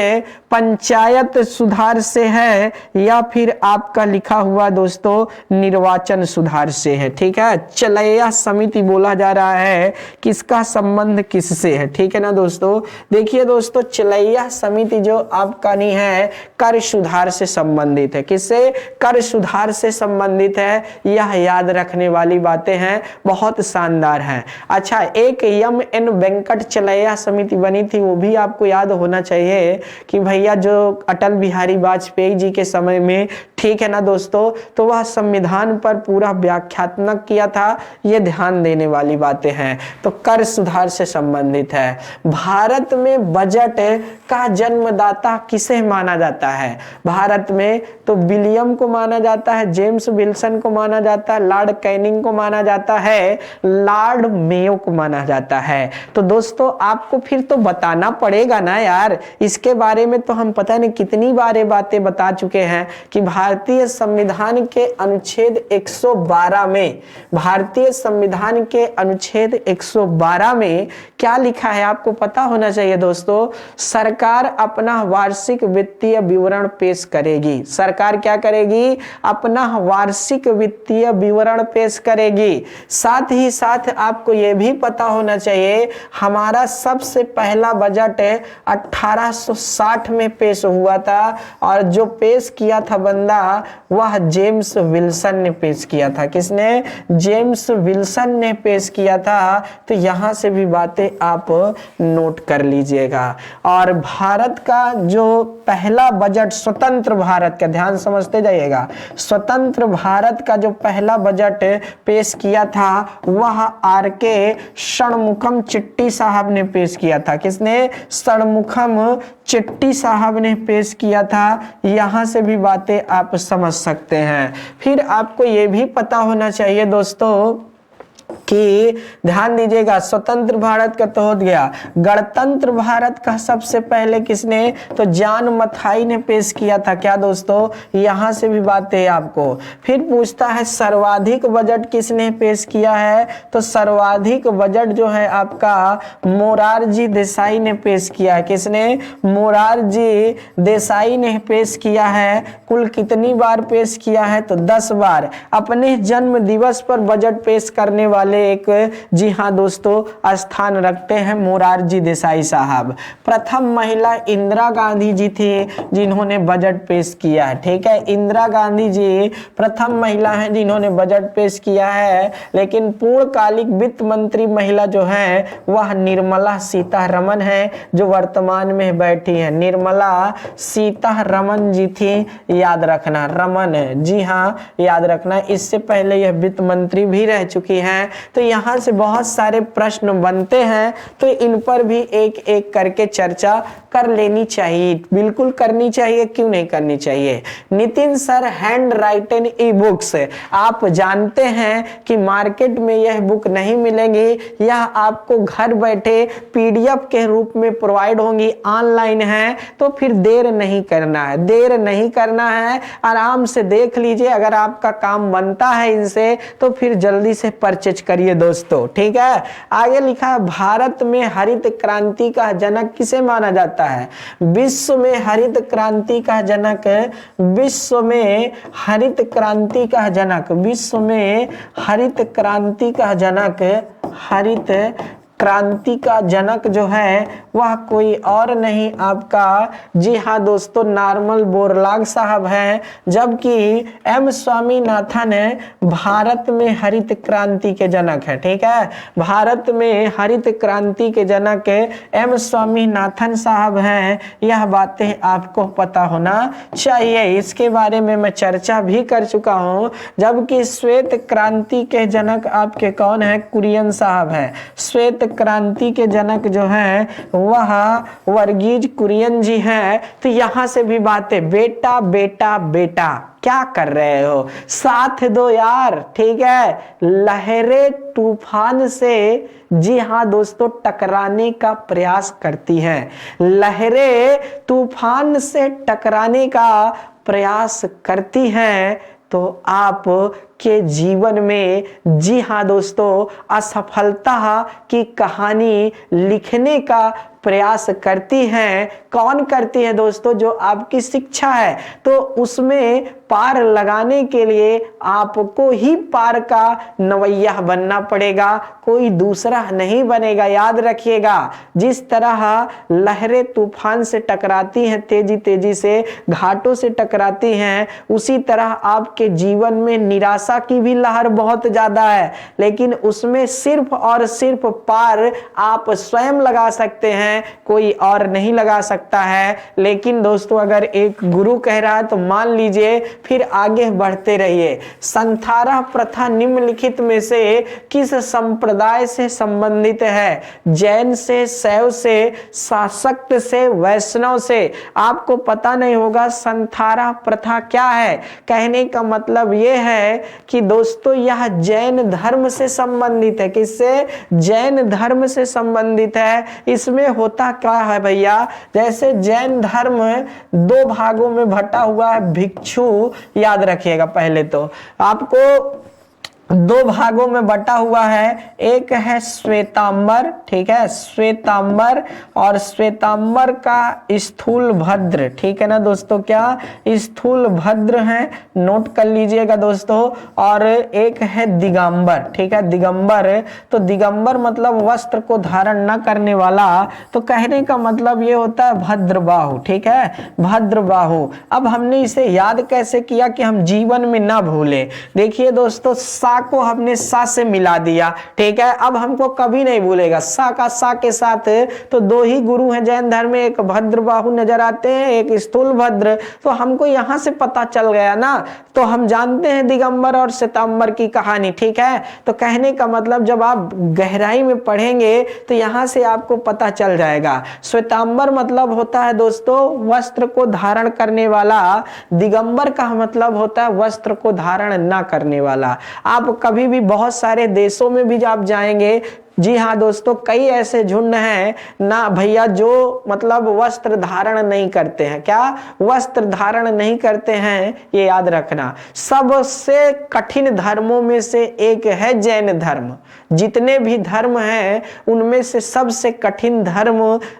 S1: पंचायत सुधार से है, या फिर आपका लिखा हुआ दोस्तों निर्वाचन सुधार से है, ठीक है। चलैया समिति बोला जा रहा है, किसका संबंध किससे है, ठीक है ना दोस्तों। देखिए दोस्तों, चलैया समिति जो आपका नहीं है, कर सुधार से संबंधित है। किससे, कर सुधार से संबंधित है। यह याद रखने वाली बातें हैं, बहुत शानदार हैं। अच्छा, एक एम.एन. वेंकट चलैया समिति बनी थी, वो भी आपको याद होना चाहिए कि भैया जो अटल बिहारी वाजपेयी जी के समय में, ठीक है ना दोस्तों, तो वह संविधान पर पूरा व्याख्यात्मक किया था। ये ध्यान देने वाली बातें हैं। तो कर सुधार से संबंधित है। भारत में बजट का जन्मदाता किसे माना जाता है, भारत में तो विलियम को माना जाता है, जेम्स विल्सन को माना जाता है, लॉर्ड कैनिंग को माना जाता है, लॉर्ड मेयो को माना जाता है। तो दोस्तों आपको फिर तो बताना पड़ेगा ना यार, इसके बारे में तो हम पता नहीं कितनी बार बातें बता चुके हैं कि भारतीय संविधान के अनुच्छेद 112 में, भारतीय संविधान के अनुच्छेद 112 में क्या लिखा है आपको पता होना चाहिए दोस्तों। सरकार अपना वार्षिक वित्तीय विवरण पेश करेगी। सरकार क्या करेगी, अपना वार्षिक वित्तीय विवरण पेश करेगी। साथ ही साथ आपको यह भी पता होना चाहिए, हमारा सबसे पहला बजट 1860 में पेश हुआ था, और जो पेश किया था बंदा वह जेम्स विल्सन ने पेश किया था। किसने, जेम्स विल्सन ने पेश किया था। तो यहां से भी बातें आप नोट कर लीजिएगा। और भारत का जो पहला बजट, स्वतंत्र भारत का, ध्यान समझते जाइएगा, स्वतंत्र भारत का जो पहला बजट पेश किया था वह आर.के. षणमुखम चिट्टी साहब ने पेश किया था। किसने, षणमुखम चिट्टी साहब ने पेश किया था। यहां से भी बातें आप समझ सकते हैं। फिर आपको यह भी पता होना चाहिए दोस्तों कि ध्यान दीजिएगा, स्वतंत्र भारत का तो हो गया, गणतंत्र भारत का सबसे पहले किसने, तो जॉन मथाई ने पेश किया था। क्या दोस्तों, यहां से भी बात है आपको। फिर पूछता है सर्वाधिक बजट किसने पेश किया है, तो सर्वाधिक बजट जो है आपका मोरारजी देसाई ने पेश किया है। किसने, मोरारजी देसाई ने पेश किया है। कुल कितनी बार पेश किया है, तो 10 बार। अपने जन्म दिवस पर बजट पेश करने वाले एक, जी हाँ दोस्तों, स्थान रखते हैं मोरारजी देसाई साहब। प्रथम महिला इंदिरा गांधी जी थी जिन्होंने बजट पेश किया है, ठीक है। इंदिरा गांधी जी प्रथम महिला हैं जिन्होंने बजट पेश किया है। लेकिन पूर्णकालिक वित्त मंत्री महिला जो है वह निर्मला सीतारमण है, जो वर्तमान में बैठी है। निर्मला सीतारमण जी थी, याद रखना, रमन, जी हाँ याद रखना। इससे पहले यह वित्त मंत्री भी रह चुकी हैं। तो यहां से बहुत सारे प्रश्न बनते हैं, तो इन पर भी एक एक करके चर्चा कर लेनी चाहिए, बिल्कुल करनी चाहिए, क्यों नहीं करनी चाहिए। Nitin sir, hand written e books, आप जानते हैं कि मार्केट में यह बुक नहीं मिलेंगी, यह आपको घर बैठे पीडीएफ के रूप में प्रोवाइड होंगी, ऑनलाइन है। तो फिर देर नहीं करना है, देर नहीं करना है, आराम से देख लीजिए। अगर आपका काम बनता है इनसे तो फिर जल्दी से परचेज करिए दोस्तों, ठीक है। आगे लिखा है, भारत में हरित क्रांति का जनक किसे माना जाता है। विश्व में हरित क्रांति का जनक, विश्व में हरित क्रांति का जनक, विश्व में हरित क्रांति का जनक, हरित क्रांति का जनक जो है वह कोई और नहीं आपका, जी हाँ दोस्तों, नॉर्मन बोरलॉग साहब हैं। जबकि एम स्वामीनाथन भारत में हरित क्रांति के जनक है। ठीक है, भारत में हरित क्रांति के जनक एम स्वामीनाथन साहब हैं। यह बातें आपको पता होना चाहिए, इसके बारे में मैं चर्चा भी कर चुका हूं। जबकि श्वेत क्रांति के जनक आपके कौन है? कुरियन साहब हैं। श्वेत क्रांति के जनक जो हैं वह वर्गीज कुरियन जी हैं। तो यहां से भी बातें, बेटा बेटा बेटा क्या कर रहे हो, साथ दो यार। ठीक है, लहरें तूफान से, जी हाँ दोस्तों, टकराने का प्रयास करती हैं। लहरें तूफान से टकराने का प्रयास करती हैं तो आप के जीवन में, जी हाँ दोस्तों, असफलता की कहानी लिखने का प्रयास करती हैं। कौन करती है दोस्तों? जो आपकी शिक्षा है। तो उसमें पार लगाने के लिए आपको ही पार का नवैया बनना पड़ेगा, कोई दूसरा नहीं बनेगा। याद रखिएगा, जिस तरह लहरें तूफान से टकराती हैं, तेजी तेजी से घाटों से टकराती हैं, उसी तरह आपके जीवन में निराशा की भी लहर बहुत ज्यादा है, लेकिन उसमें सिर्फ और सिर्फ पार आप स्वयं लगा सकते हैं, कोई और नहीं लगा सकता है। लेकिन दोस्तों, अगर एक गुरु कह रहा है तो मान लीजिए, फिर आगे बढ़ते रहिए। संथारा प्रथा निम्नलिखित में से किस संप्रदाय से संबंधित है? जैन से, शैव से, शाक्त से, वैष्णव से? आपको पता नहीं होगा संथारा प्रथा क्या है। कहने का मतलब यह है कि दोस्तों यह जैन धर्म से संबंधित है। किससे? जैन धर्म से संबंधित है। इसमें होता क्या है भैया, जैसे जैन धर्म दो भागों में बटा हुआ है। भिक्षु, याद रखिएगा, पहले तो आपको दो भागों में बटा हुआ है। एक है श्वेतांबर, ठीक है, श्वेतांबर, और श्वेतांबर का स्थूल भद्र, ठीक है ना दोस्तों, क्या स्थूल भद्र है, नोट कर लीजिएगा दोस्तों। और एक है दिगंबर, ठीक है, दिगंबर। तो दिगंबर मतलब वस्त्र को धारण न करने वाला। तो कहने का मतलब ये होता है भद्रबाहु, ठीक है, भद्रबाहु। अब हमने इसे याद कैसे किया कि हम जीवन में ना भूले। देखिए दोस्तों, को हमने सा से मिला दिया, ठीक है, अब हमको कभी नहीं भूलेगा। सा का सा के साथ तो दो ही गुरु हैं जैन धर्म में, एक भद्रबाहु नजर आते हैं, एक स्थूल भद्र। तो हमको यहां से पता चल गया ना, तो हम जानते हैं दिगंबर और श्वेतांबर की कहानी, ठीक है। तो कहने का मतलब जब आप गहराई में पढ़ेंगे तो यहां से आपको पता चल जाएगा। श्वेतांबर मतलब होता है दोस्तों वस्त्र को धारण करने वाला, दिगंबर का मतलब होता है वस्त्र को धारण ना करने वाला। आप कभी भी बहुत सारे देशों में भी आप जाएंगे, जी हाँ दोस्तों, कई ऐसे झुंड हैं ना भैया जो मतलब वस्त्र धारण नहीं करते हैं। क्या? वस्त्र धारण नहीं करते हैं, ये याद रखना। सबसे कठिन धर्मों में से एक है जैन धर्म। जितने भी धर्म हैं उनमें से सबसे कठिन धर्म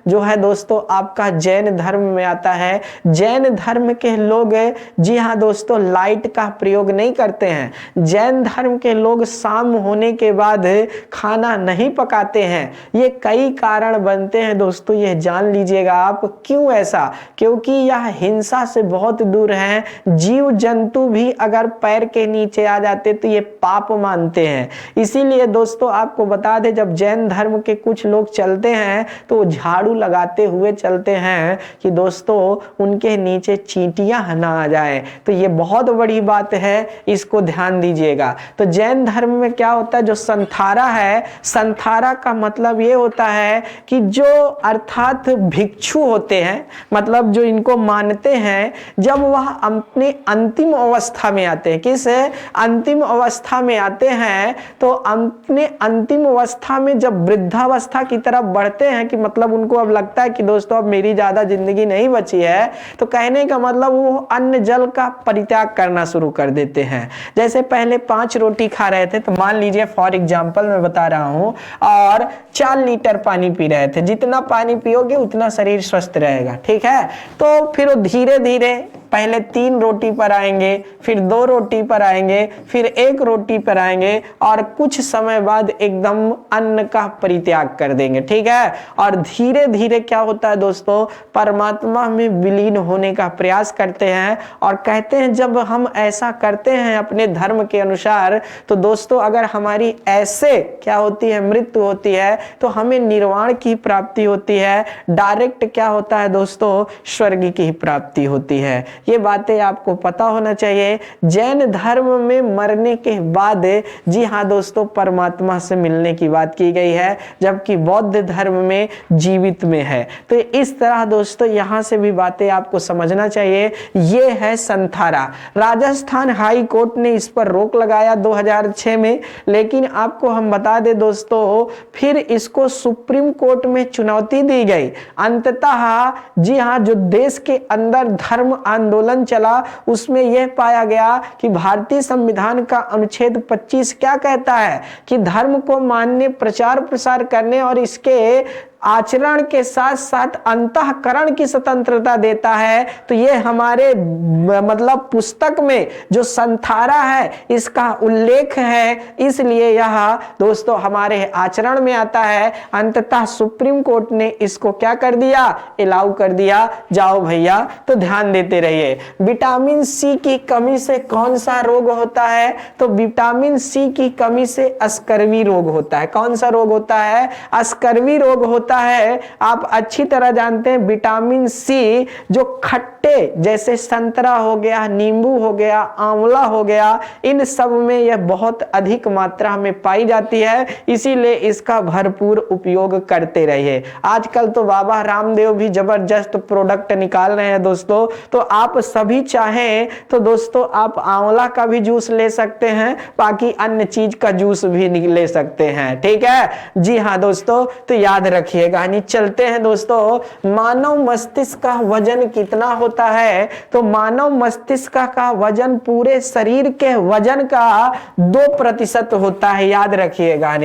S1: जो है दोस्तों आपका जैन धर्म में आता है। जैन धर्म के लोग, जी हाँ दोस्तों, लाइट का प्रयोग नहीं करते हैं। जैन धर्म के लोग शाम होने के बाद खाना नहीं पकाते हैं। ये कई कारण बनते हैं दोस्तों, ये जान लीजिएगा आप। क्यों ऐसा? क्योंकि यह हिंसा से बहुत दूर है। जीव जंतु भी अगर पैर के नीचे आ जाते तो ये पाप मानते हैं। इसीलिए दोस्तों आपको बता दें, जब जैन धर्म के कुछ लोग चलते हैं तो झाड़ू लगाते हुए चलते हैं कि दोस्तों उनके नीचे चींटियां ना आ जाए। तो ये बहुत बड़ी बात है, इसको ध्यान दीजिएगा। तो जैन धर्म में क्या होता है, जो संथारा है, संथारा का मतलब ये होता है कि जो अर्थात भिक्षु होते हैं, मतलब जो इनको मानते हैं, जब वह अपने अंतिम अवस्था में आते हैं, किस अंतिम अवस्था में आते हैं, तो अपने अंतिम अवस्था में जब वृद्धावस्था की तरफ बढ़ते हैं कि मतलब उनको अब लगता है कि दोस्तों अब मेरी ज्यादा जिंदगी नहीं बची है, तो कहने का मतलब वो अन्न जल का परित्याग करना शुरू कर देते हैं। जैसे पहले 5 रोटी खा रहे थे, तो मान लीजिए फॉर एग्जाम्पल मैं बता रहा हूं, और 4 लीटर पानी पी रहे थे, जितना पानी पियोगे उतना शरीर स्वस्थ रहेगा, ठीक है। तो फिर वो धीरे धीरे पहले 3 रोटी पर आएंगे, फिर 2 रोटी पर आएंगे, फिर 1 रोटी पर आएंगे, और कुछ समय बाद एकदम अन्न का परित्याग कर देंगे, ठीक है। और धीरे धीरे क्या होता है दोस्तों, परमात्मा में विलीन होने का प्रयास करते हैं। और कहते हैं जब हम ऐसा करते हैं अपने धर्म के अनुसार, तो दोस्तों अगर हमारी ऐसे क्या होती है, मृत्यु होती है, तो हमें निर्वाण की प्राप्ति होती है, डायरेक्ट क्या होता है दोस्तों, स्वर्ग की प्राप्ति होती है। ये बातें आपको पता होना चाहिए। जैन धर्म में मरने के बाद, जी हाँ दोस्तों, परमात्मा से मिलने की बात की गई है, जबकि बौद्ध धर्म में जीवित में है। तो इस तरह दोस्तों यहां से भी बातें आपको समझना चाहिए। ये है संथारा। राजस्थान हाई कोर्ट ने इस पर रोक लगाया 2006 में, लेकिन आपको हम बता दें दोस्तों, फिर इसको सुप्रीम कोर्ट में चुनौती दी गई। अंततः जी हाँ, जो देश के अंदर धर्म आंदोलन चला, उसमें यह पाया गया कि भारतीय संविधान का अनुच्छेद 25 क्या कहता है कि धर्म को मानने, प्रचार प्रसार करने और इसके आचरण के साथ साथ अंतःकरण की स्वतंत्रता देता है। तो ये हमारे मतलब पुस्तक में जो संथारा है इसका उल्लेख है, इसलिए यह दोस्तों हमारे आचरण में आता है। अंततः सुप्रीम कोर्ट ने इसको क्या कर दिया, अलाउ कर दिया। जाओ भैया, तो ध्यान देते रहिए। विटामिन सी की कमी से कौन सा रोग होता है, तो विटामिन सी की कमी से अस्कर्वी रोग होता है। कौन सा रोग होता है, अस्कर्वी रोग होता है। आप अच्छी तरह जानते हैं विटामिन सी जो खट्टे जैसे संतरा हो गया, नींबू हो गया, आंवला हो गया, इन सब में यह बहुत अधिक मात्रा में पाई जाती है, इसीलिए इसका भरपूर उपयोग करते रहिए। आजकल तो बाबा रामदेव भी जबरदस्त प्रोडक्ट निकाल रहे हैं दोस्तों, तो आप सभी चाहें तो दोस्तों आप आंवला का भी जूस ले सकते हैं, बाकी अन्य चीज का जूस भी ले सकते हैं, ठीक है। जी हाँ दोस्तों, तो याद रखिए। चलते हैं दोस्तों, मानव मस्तिष्क का वजन कितना होता है, तो मानव मस्तिष्क का वजन पूरे शरीर के वजन का 2% होता है। याद रखिएगा।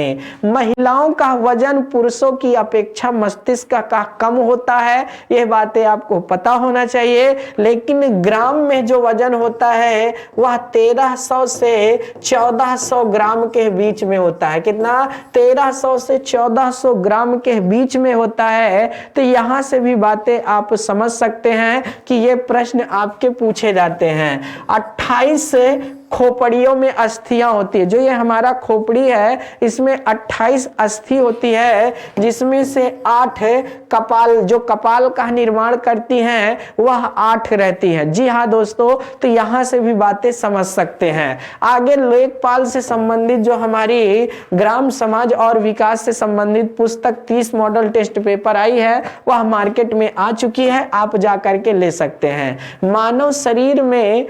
S1: महिलाओं का वजन पुरुषों की अपेक्षा मस्तिष्क का कम होता है, यह बातें आपको पता होना चाहिए। लेकिन ग्राम में जो वजन होता है वह 1300 से 1400 ग्राम के बीच में होता है। कितना, 1300 से 1400 ग्राम के बीच में होता है। तो यहां से भी बातें आप समझ सकते हैं कि ये प्रश्न आपके पूछे जाते हैं। 28 खोपड़ियों में अस्थियां होती है। जो ये हमारा खोपड़ी है इसमें 28 अस्थि होती है, जिसमें से 8 कपाल, जो कपाल का निर्माण करती हैं वह 8 रहती हैं। जी हाँ दोस्तों, तो यहां से भी बातें समझ सकते हैं। आगे लेखपाल से संबंधित जो हमारी ग्राम समाज और विकास से संबंधित पुस्तक 30 मॉडल टेस्ट पेपर आई है वह मार्केट में आ चुकी है, आप जा करके ले सकते हैं। मानव शरीर में,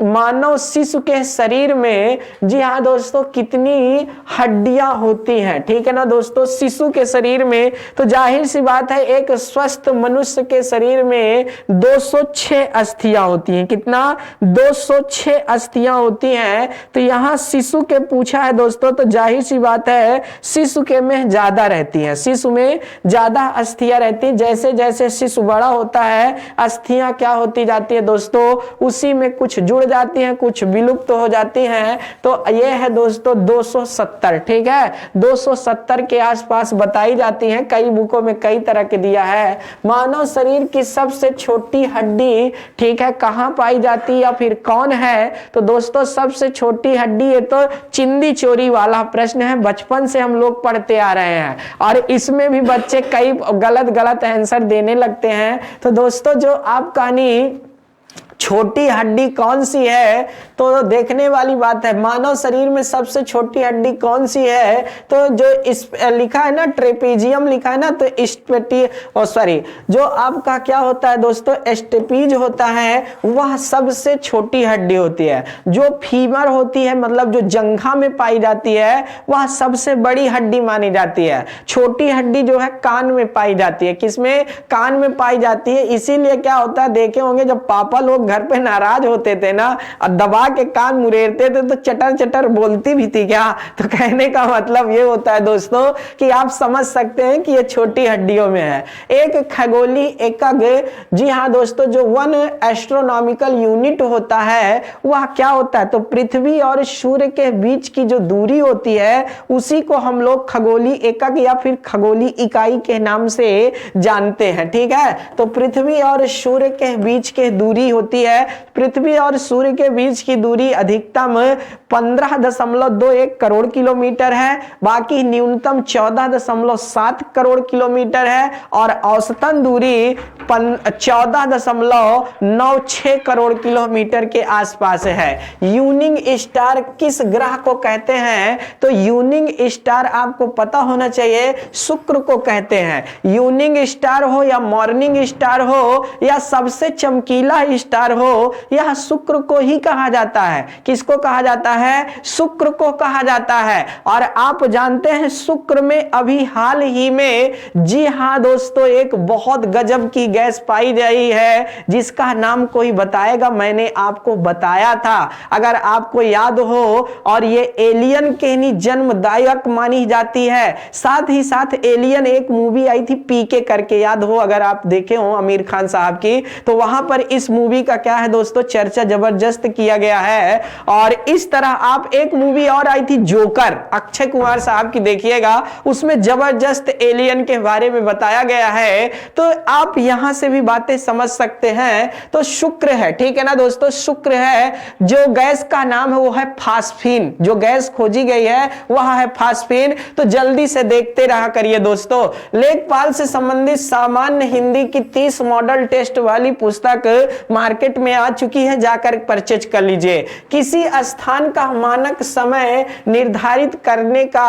S1: मानव शिशु के शरीर में जी हाँ दोस्तों कितनी हड्डियां होती हैं, ठीक है ना दोस्तों, शिशु के शरीर में। तो जाहिर सी बात है एक स्वस्थ मनुष्य के शरीर में 206 अस्थियां होती हैं। कितना, 206 अस्थियां होती हैं। तो यहाँ शिशु के पूछा है दोस्तों, तो जाहिर सी बात है शिशु के में ज्यादा रहती हैं, शिशु में ज्यादा अस्थियां रहती हैं। जैसे जैसे शिशु बड़ा होता है अस्थियां क्या होती जाती है दोस्तों, उसी में कुछ जुड़ जाती हैं, कुछ विलुप्त हो जाती हैं। तो ये है दोस्तों 270, ठीक है, 270 के आसपास बताई जाती हैं। कई बुकों में कई तरह के दिया है। मानव शरीर की सबसे छोटी हड्डी, ठीक है, कहां पाई जाती है या फिर कौन है, तो दोस्तों सबसे छोटी हड्डी है तो चिंदी चोरी वाला प्रश्न है, बचपन से हम लोग पढ़ते आ रहे हैं और इसमें भी बच्चे कई गलत आंसर देने लगते हैं। तो दोस्तों जो आप कहानी छोटी हड्डी कौन सी है, तो देखने वाली बात है। मानव शरीर में सबसे छोटी हड्डी कौन सी है? तो जो इस लिखा है ना ट्रेपेजियम लिखा है ना, तो जो आपका क्या होता है दोस्तों, स्टेपीज होता है, वह सबसे छोटी हड्डी होती है। जो फीमर होती है, मतलब जो जंघा में पाई जाती है, वह सबसे बड़ी हड्डी मानी जाती है। छोटी हड्डी जो है कान में पाई जाती है। किसमें? कान में पाई जाती है। इसीलिए क्या होता है, देखे होंगे जब पापा लोग घर पे नाराज होते थे ना और दबा के कान मुरेरते थे तो चटर चटर बोलती भी थी क्या? तो कहने का मतलब ये होता है दोस्तों कि आप समझ सकते हैं कि ये छोटी हड्डियों में है। एक खगोली एकक, जी हाँ दोस्तों, जो 1 एस्ट्रोनॉमिकल यूनिट होता है वह क्या होता है? तो पृथ्वी और सूर्य के बीच की जो दूरी होती है उसी को हम लोग खगोली एकक या फिर खगोली इकाई के नाम से जानते हैं। ठीक है, तो पृथ्वी और सूर्य के बीच की दूरी होती है, पृथ्वी और सूर्य के बीच की दूरी अधिकतम 15.21 करोड़ किलोमीटर है, बाकी न्यूनतम 14.7 करोड़ किलोमीटर है और औसतन दूरी 14.96 करोड़ किलोमीटर के आसपास है। यूनिंग स्टार किस ग्रह को कहते हैं? तो यूनिंग स्टार आपको पता होना चाहिए, शुक्र को कहते हैं। यूनिंग स्टार हो या मॉर्निंग स्टार हो या सबसे चमकीला स्टार हो, यह शुक्र को ही कहा जाता है। किसको कहा जाता है? शुक्र को कहा जाता है। और आप जानते हैं शुक्र में अभी हाल ही में, जी हां दोस्तों, एक बहुत गजब की गैस पाई गई है जिसका नाम कोई बताएगा? मैंने आपको बताया था, अगर आपको याद हो। और ये एलियन के ही जन्मदायक मानी जाती है। साथ ही साथ एलियन एक मूवी आई थी पीके करके, याद हो अगर आप देखे हो आमिर खान साहब की, तो वहां पर इस मूवी का क्या है दोस्तों, चर्चा जबरदस्त किया गया है। और इस तरह आप एक मूवी और आई थी जोकर, अक्षय कुमार साहब की, देखिएगा, उसमें जबरदस्त एलियन के बारे में बताया गया है। तो आप यहां से भी बातें समझ सकते हैं। तो शुक्र है, ठीक है ना दोस्तों, शुक्र है। जो गैस का नाम है वो है फास्फीन, जो गैस खोजी गई है वह है फास्फीन। तो जल्दी से देखते रहा करिए दोस्तों। लेखपाल से संबंधित सामान्य हिंदी की 30 मॉडल टेस्ट वाली पुस्तक मार्केट में आ चुकी है, जाकर परचेज कर लीजिए। किसी स्थान का मानक समय निर्धारित करने का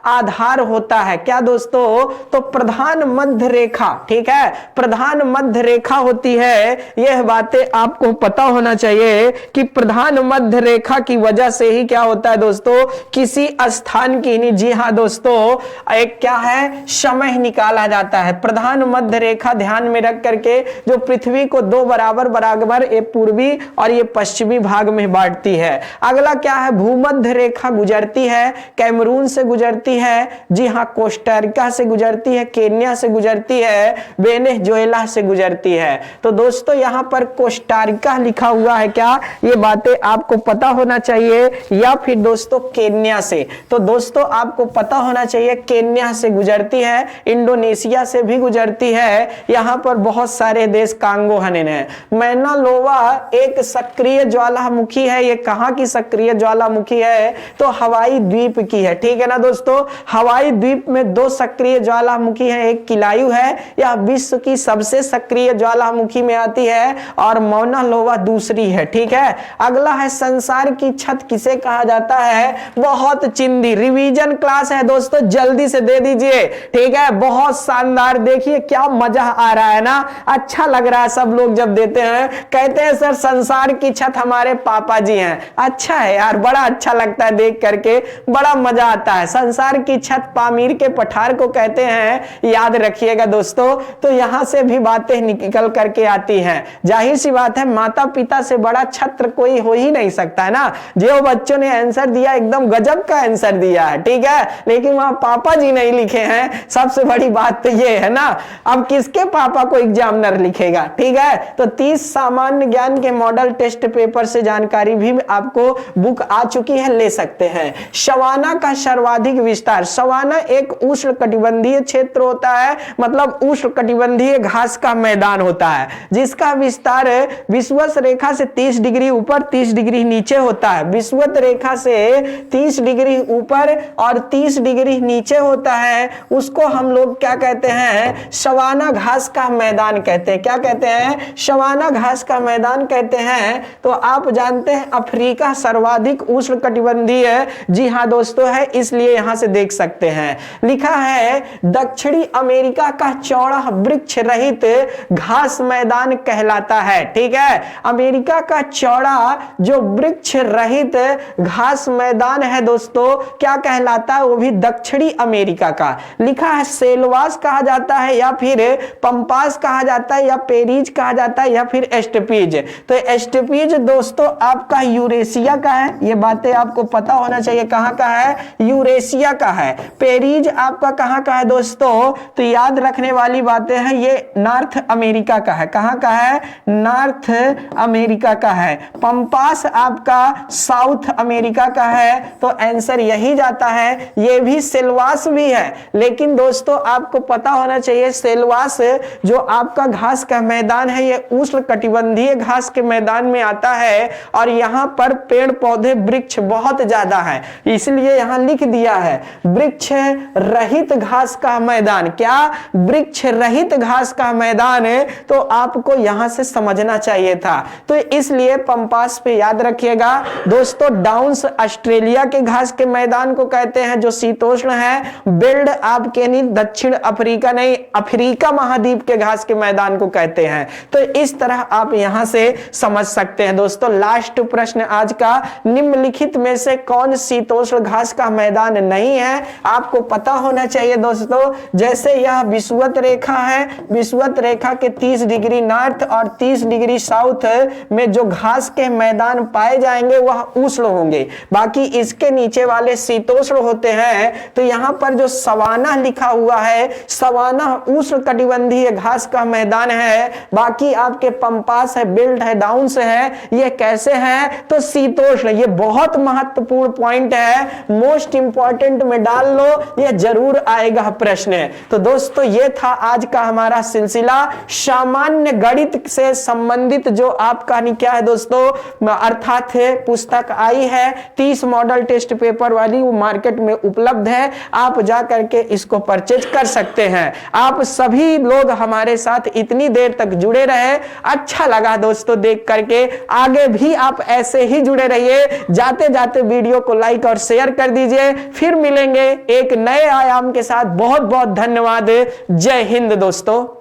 S1: आधार होता है क्या दोस्तों? तो प्रधान मध्य रेखा, ठीक है, प्रधान मध्य रेखा होती है। यह बातें आपको पता होना चाहिए कि प्रधान मध्य रेखा की वजह से ही क्या होता है दोस्तों, किसी स्थान की, जी हां दोस्तों, एक क्या है, समय निकाला जाता है। प्रधान मध्य रेखा ध्यान में रख करके जो पृथ्वी को 2 बराबर बराबर ये पूर्वी और ये पश्चिमी भाग में बांटती है। अगला क्या है, भूमध्य रेखा गुजरती है, कैमरून से गुजरती है, जी हां, कोस्टारिका से गुजरती है, केन्या से गुजरती है, वेनेजुएला से गुजरती है। तो दोस्तों यहां पर कोस्टारिका लिखा हुआ है क्या, ये बातें आपको पता होना चाहिए, या फिर दोस्तों केन्या से। तो दोस्तों आपको पता होना चाहिए केन्या से गुजरती है, इंडोनेशिया से भी गुजरती है। यहां पर बहुत सारे देश, कांगो हनन है। मैना लोवा एक सक्रिय ज्वालामुखी है। ये कहां की सक्रिय ज्वालामुखी है? तो हवाई द्वीप की है, ठीक है ना दोस्तों। हवाई द्वीप में 2 सक्रिय ज्वालामुखी है, एक किलायु है, यह विश्व की सबसे सक्रिय ज्वालामुखी में आती है, और मौना लोवा दूसरी है, ठीक है। अगला है संसार की छत किसे कहा जाता है? बहुत चिंदी, रिवीजन क्लास है दोस्तों, जल्दी से दे दीजिए, ठीक है। बहुत शानदार, देखिए क्या मजा आ रहा है ना, अच्छा लग रहा है। सब लोग जब देते हैं कहते हैं सर संसार की छत हमारे पापा जी हैं। अच्छा है यार, बड़ा अच्छा लगता है देख करके, बड़ा मजा आता है। संसार की छत पामीर के पठार को कहते हैं, याद रखिएगा दोस्तों। तो यहां से भी बातें निकल करके आती हैं। जाहिर सी बात है, माता पिता से बड़ा छत्र कोई हो ही नहीं सकता है ना। जो बच्चों ने आंसर दिया एकदम गजब का आंसर दिया है, ठीक है, लेकिन वहां पापा जी नहीं लिखे हैं। सबसे बड़ी बात तो ये है ना, अब किसके पापा को एग्जामिनर लिखेगा, ठीक है। तो 30 सामान्य ज्ञान के मॉडल टेस्ट पेपर से जानकारी भी आपको बुक आ चुकी है, ले सकते हैं। सवाना का सर्वाधिक विस्तार, सवाना एक उष्णकटिबंधीय क्षेत्र होता है, मतलब उष्णकटिबंधीय घास का मैदान होता है, जिसका विस्तार विषुवत रेखा से 30 डिग्री ऊपर 30 डिग्री नीचे होता है। विषुवत रेखा से 30 डिग्री ऊपर और 30 डिग्री नीचे होता है, उसको हम लोग क्या कहते हैं? सवाना घास का मैदान कहते हैं। क्या कहते हैं? सवाना घास का मैदान कहते हैं। तो आप जानते जानते हैं अफ्रीका सर्वाधिक उष्णकटिबंधीय है। जी हाँ दोस्तों है, इसलिए यहां से देख सकते हैं लिखा है दक्षिणी अमेरिका का चौड़ा वृक्ष रहित घास मैदान कहलाता है। ठीक है, अमेरिका का चौड़ा जो वृक्ष रहित घास मैदान है दोस्तों क्या कहलाता है, वो भी दक्षिणी अमेरिका का। लिखा है सेलवास कहा जाता है या फिर पंपास कहा जाता है या पेरिज कहा जाता है या फिर एस्टेपीज। तो एस्टेपीज दोस्तों आपका यूरेशिया का है, ये बातें आपको पता होना चाहिए। कहां का है, यूरेशिया का है। पेरिज आपका कहां का है दोस्तों, तो याद रखने वाली बातें हैं, ये नॉर्थ अमेरिका का है। कहां का है, नॉर्थ अमेरिका का है। पंपास आपका साउथ अमेरिका का है, तो आंसर यही जाता है। ये भी सेलवास भी है, लेकिन दोस्तों आपको पता होना चाहिए सेलवास जो आपका घास का मैदान है ये उष्णकटिबंधीय घास के मैदान में आता है और यहां पर पेड़ पौधे वृक्ष बहुत ज्यादा है, इसलिए यहां लिख दिया है वृक्ष रहित घास का मैदान। क्या, वृक्ष रहित घास का मैदान है, तो आपको यहां से समझना चाहिए था। तो इसलिए पंपास पे याद रखिएगा दोस्तों। डाउन्स ऑस्ट्रेलिया के घास के मैदान को कहते हैं जो शीतोष्ण है। बिल्ड आपके नहीं, दक्षिण अफ्रीका नहीं, अफ्रीका महाद्वीप के घास के मैदान को कहते हैं। तो इस तरह आप यहां से समझ सकते हैं दोस्तों। लास्ट प्रश्न आज का, निम्नलिखित में से कौन शीतोष्ण घास का मैदान नहीं है, आपको पता होना चाहिए दोस्तों। जैसे यह विषुवत रेखा है, विषुवत रेखा के 30 डिग्री नॉर्थ और 30 डिग्री साउथ में जो घास के मैदान पाए जाएंगे वह उष्ण होंगे, बाकी इसके नीचे वाले शीतोष्ण होते हैं। तो यहां पर जो सवाना लिखा हुआ है, सवाना उष्णकटिबंधीय घास का मैदान है, बाकी आपके पंपास है, बिल्ड है, डाउन्स है, ये कैसे है, तो शीतोष्ण। ये बहुत महत्वपूर्ण पॉइंट है, मोस्ट इंपॉर्टेंट में डाल लो, ये जरूर आएगा प्रश्न। तो दोस्तों ये था आज का हमारा सिलसिला सामान्य गणित से संबंधित जो आपका क्या है दोस्तों, अर्थात है पुस्तक आई है 30 मॉडल टेस्ट पेपर वाली, वो मार्केट में उपलब्ध है, आप जा करके इसको परचेज कर सकते हैं। आप सभी लोग हमारे साथ इतनी देर तक जुड़े रहे, अच्छा लगा दोस्तों देख करके। आगे भी आप ऐसे ही जुड़े रहिए, जाते जाते वीडियो को लाइक और शेयर कर दीजिए। फिर मिलेंगे एक नए आयाम के साथ। बहुत बहुत धन्यवाद। जय हिंद दोस्तों।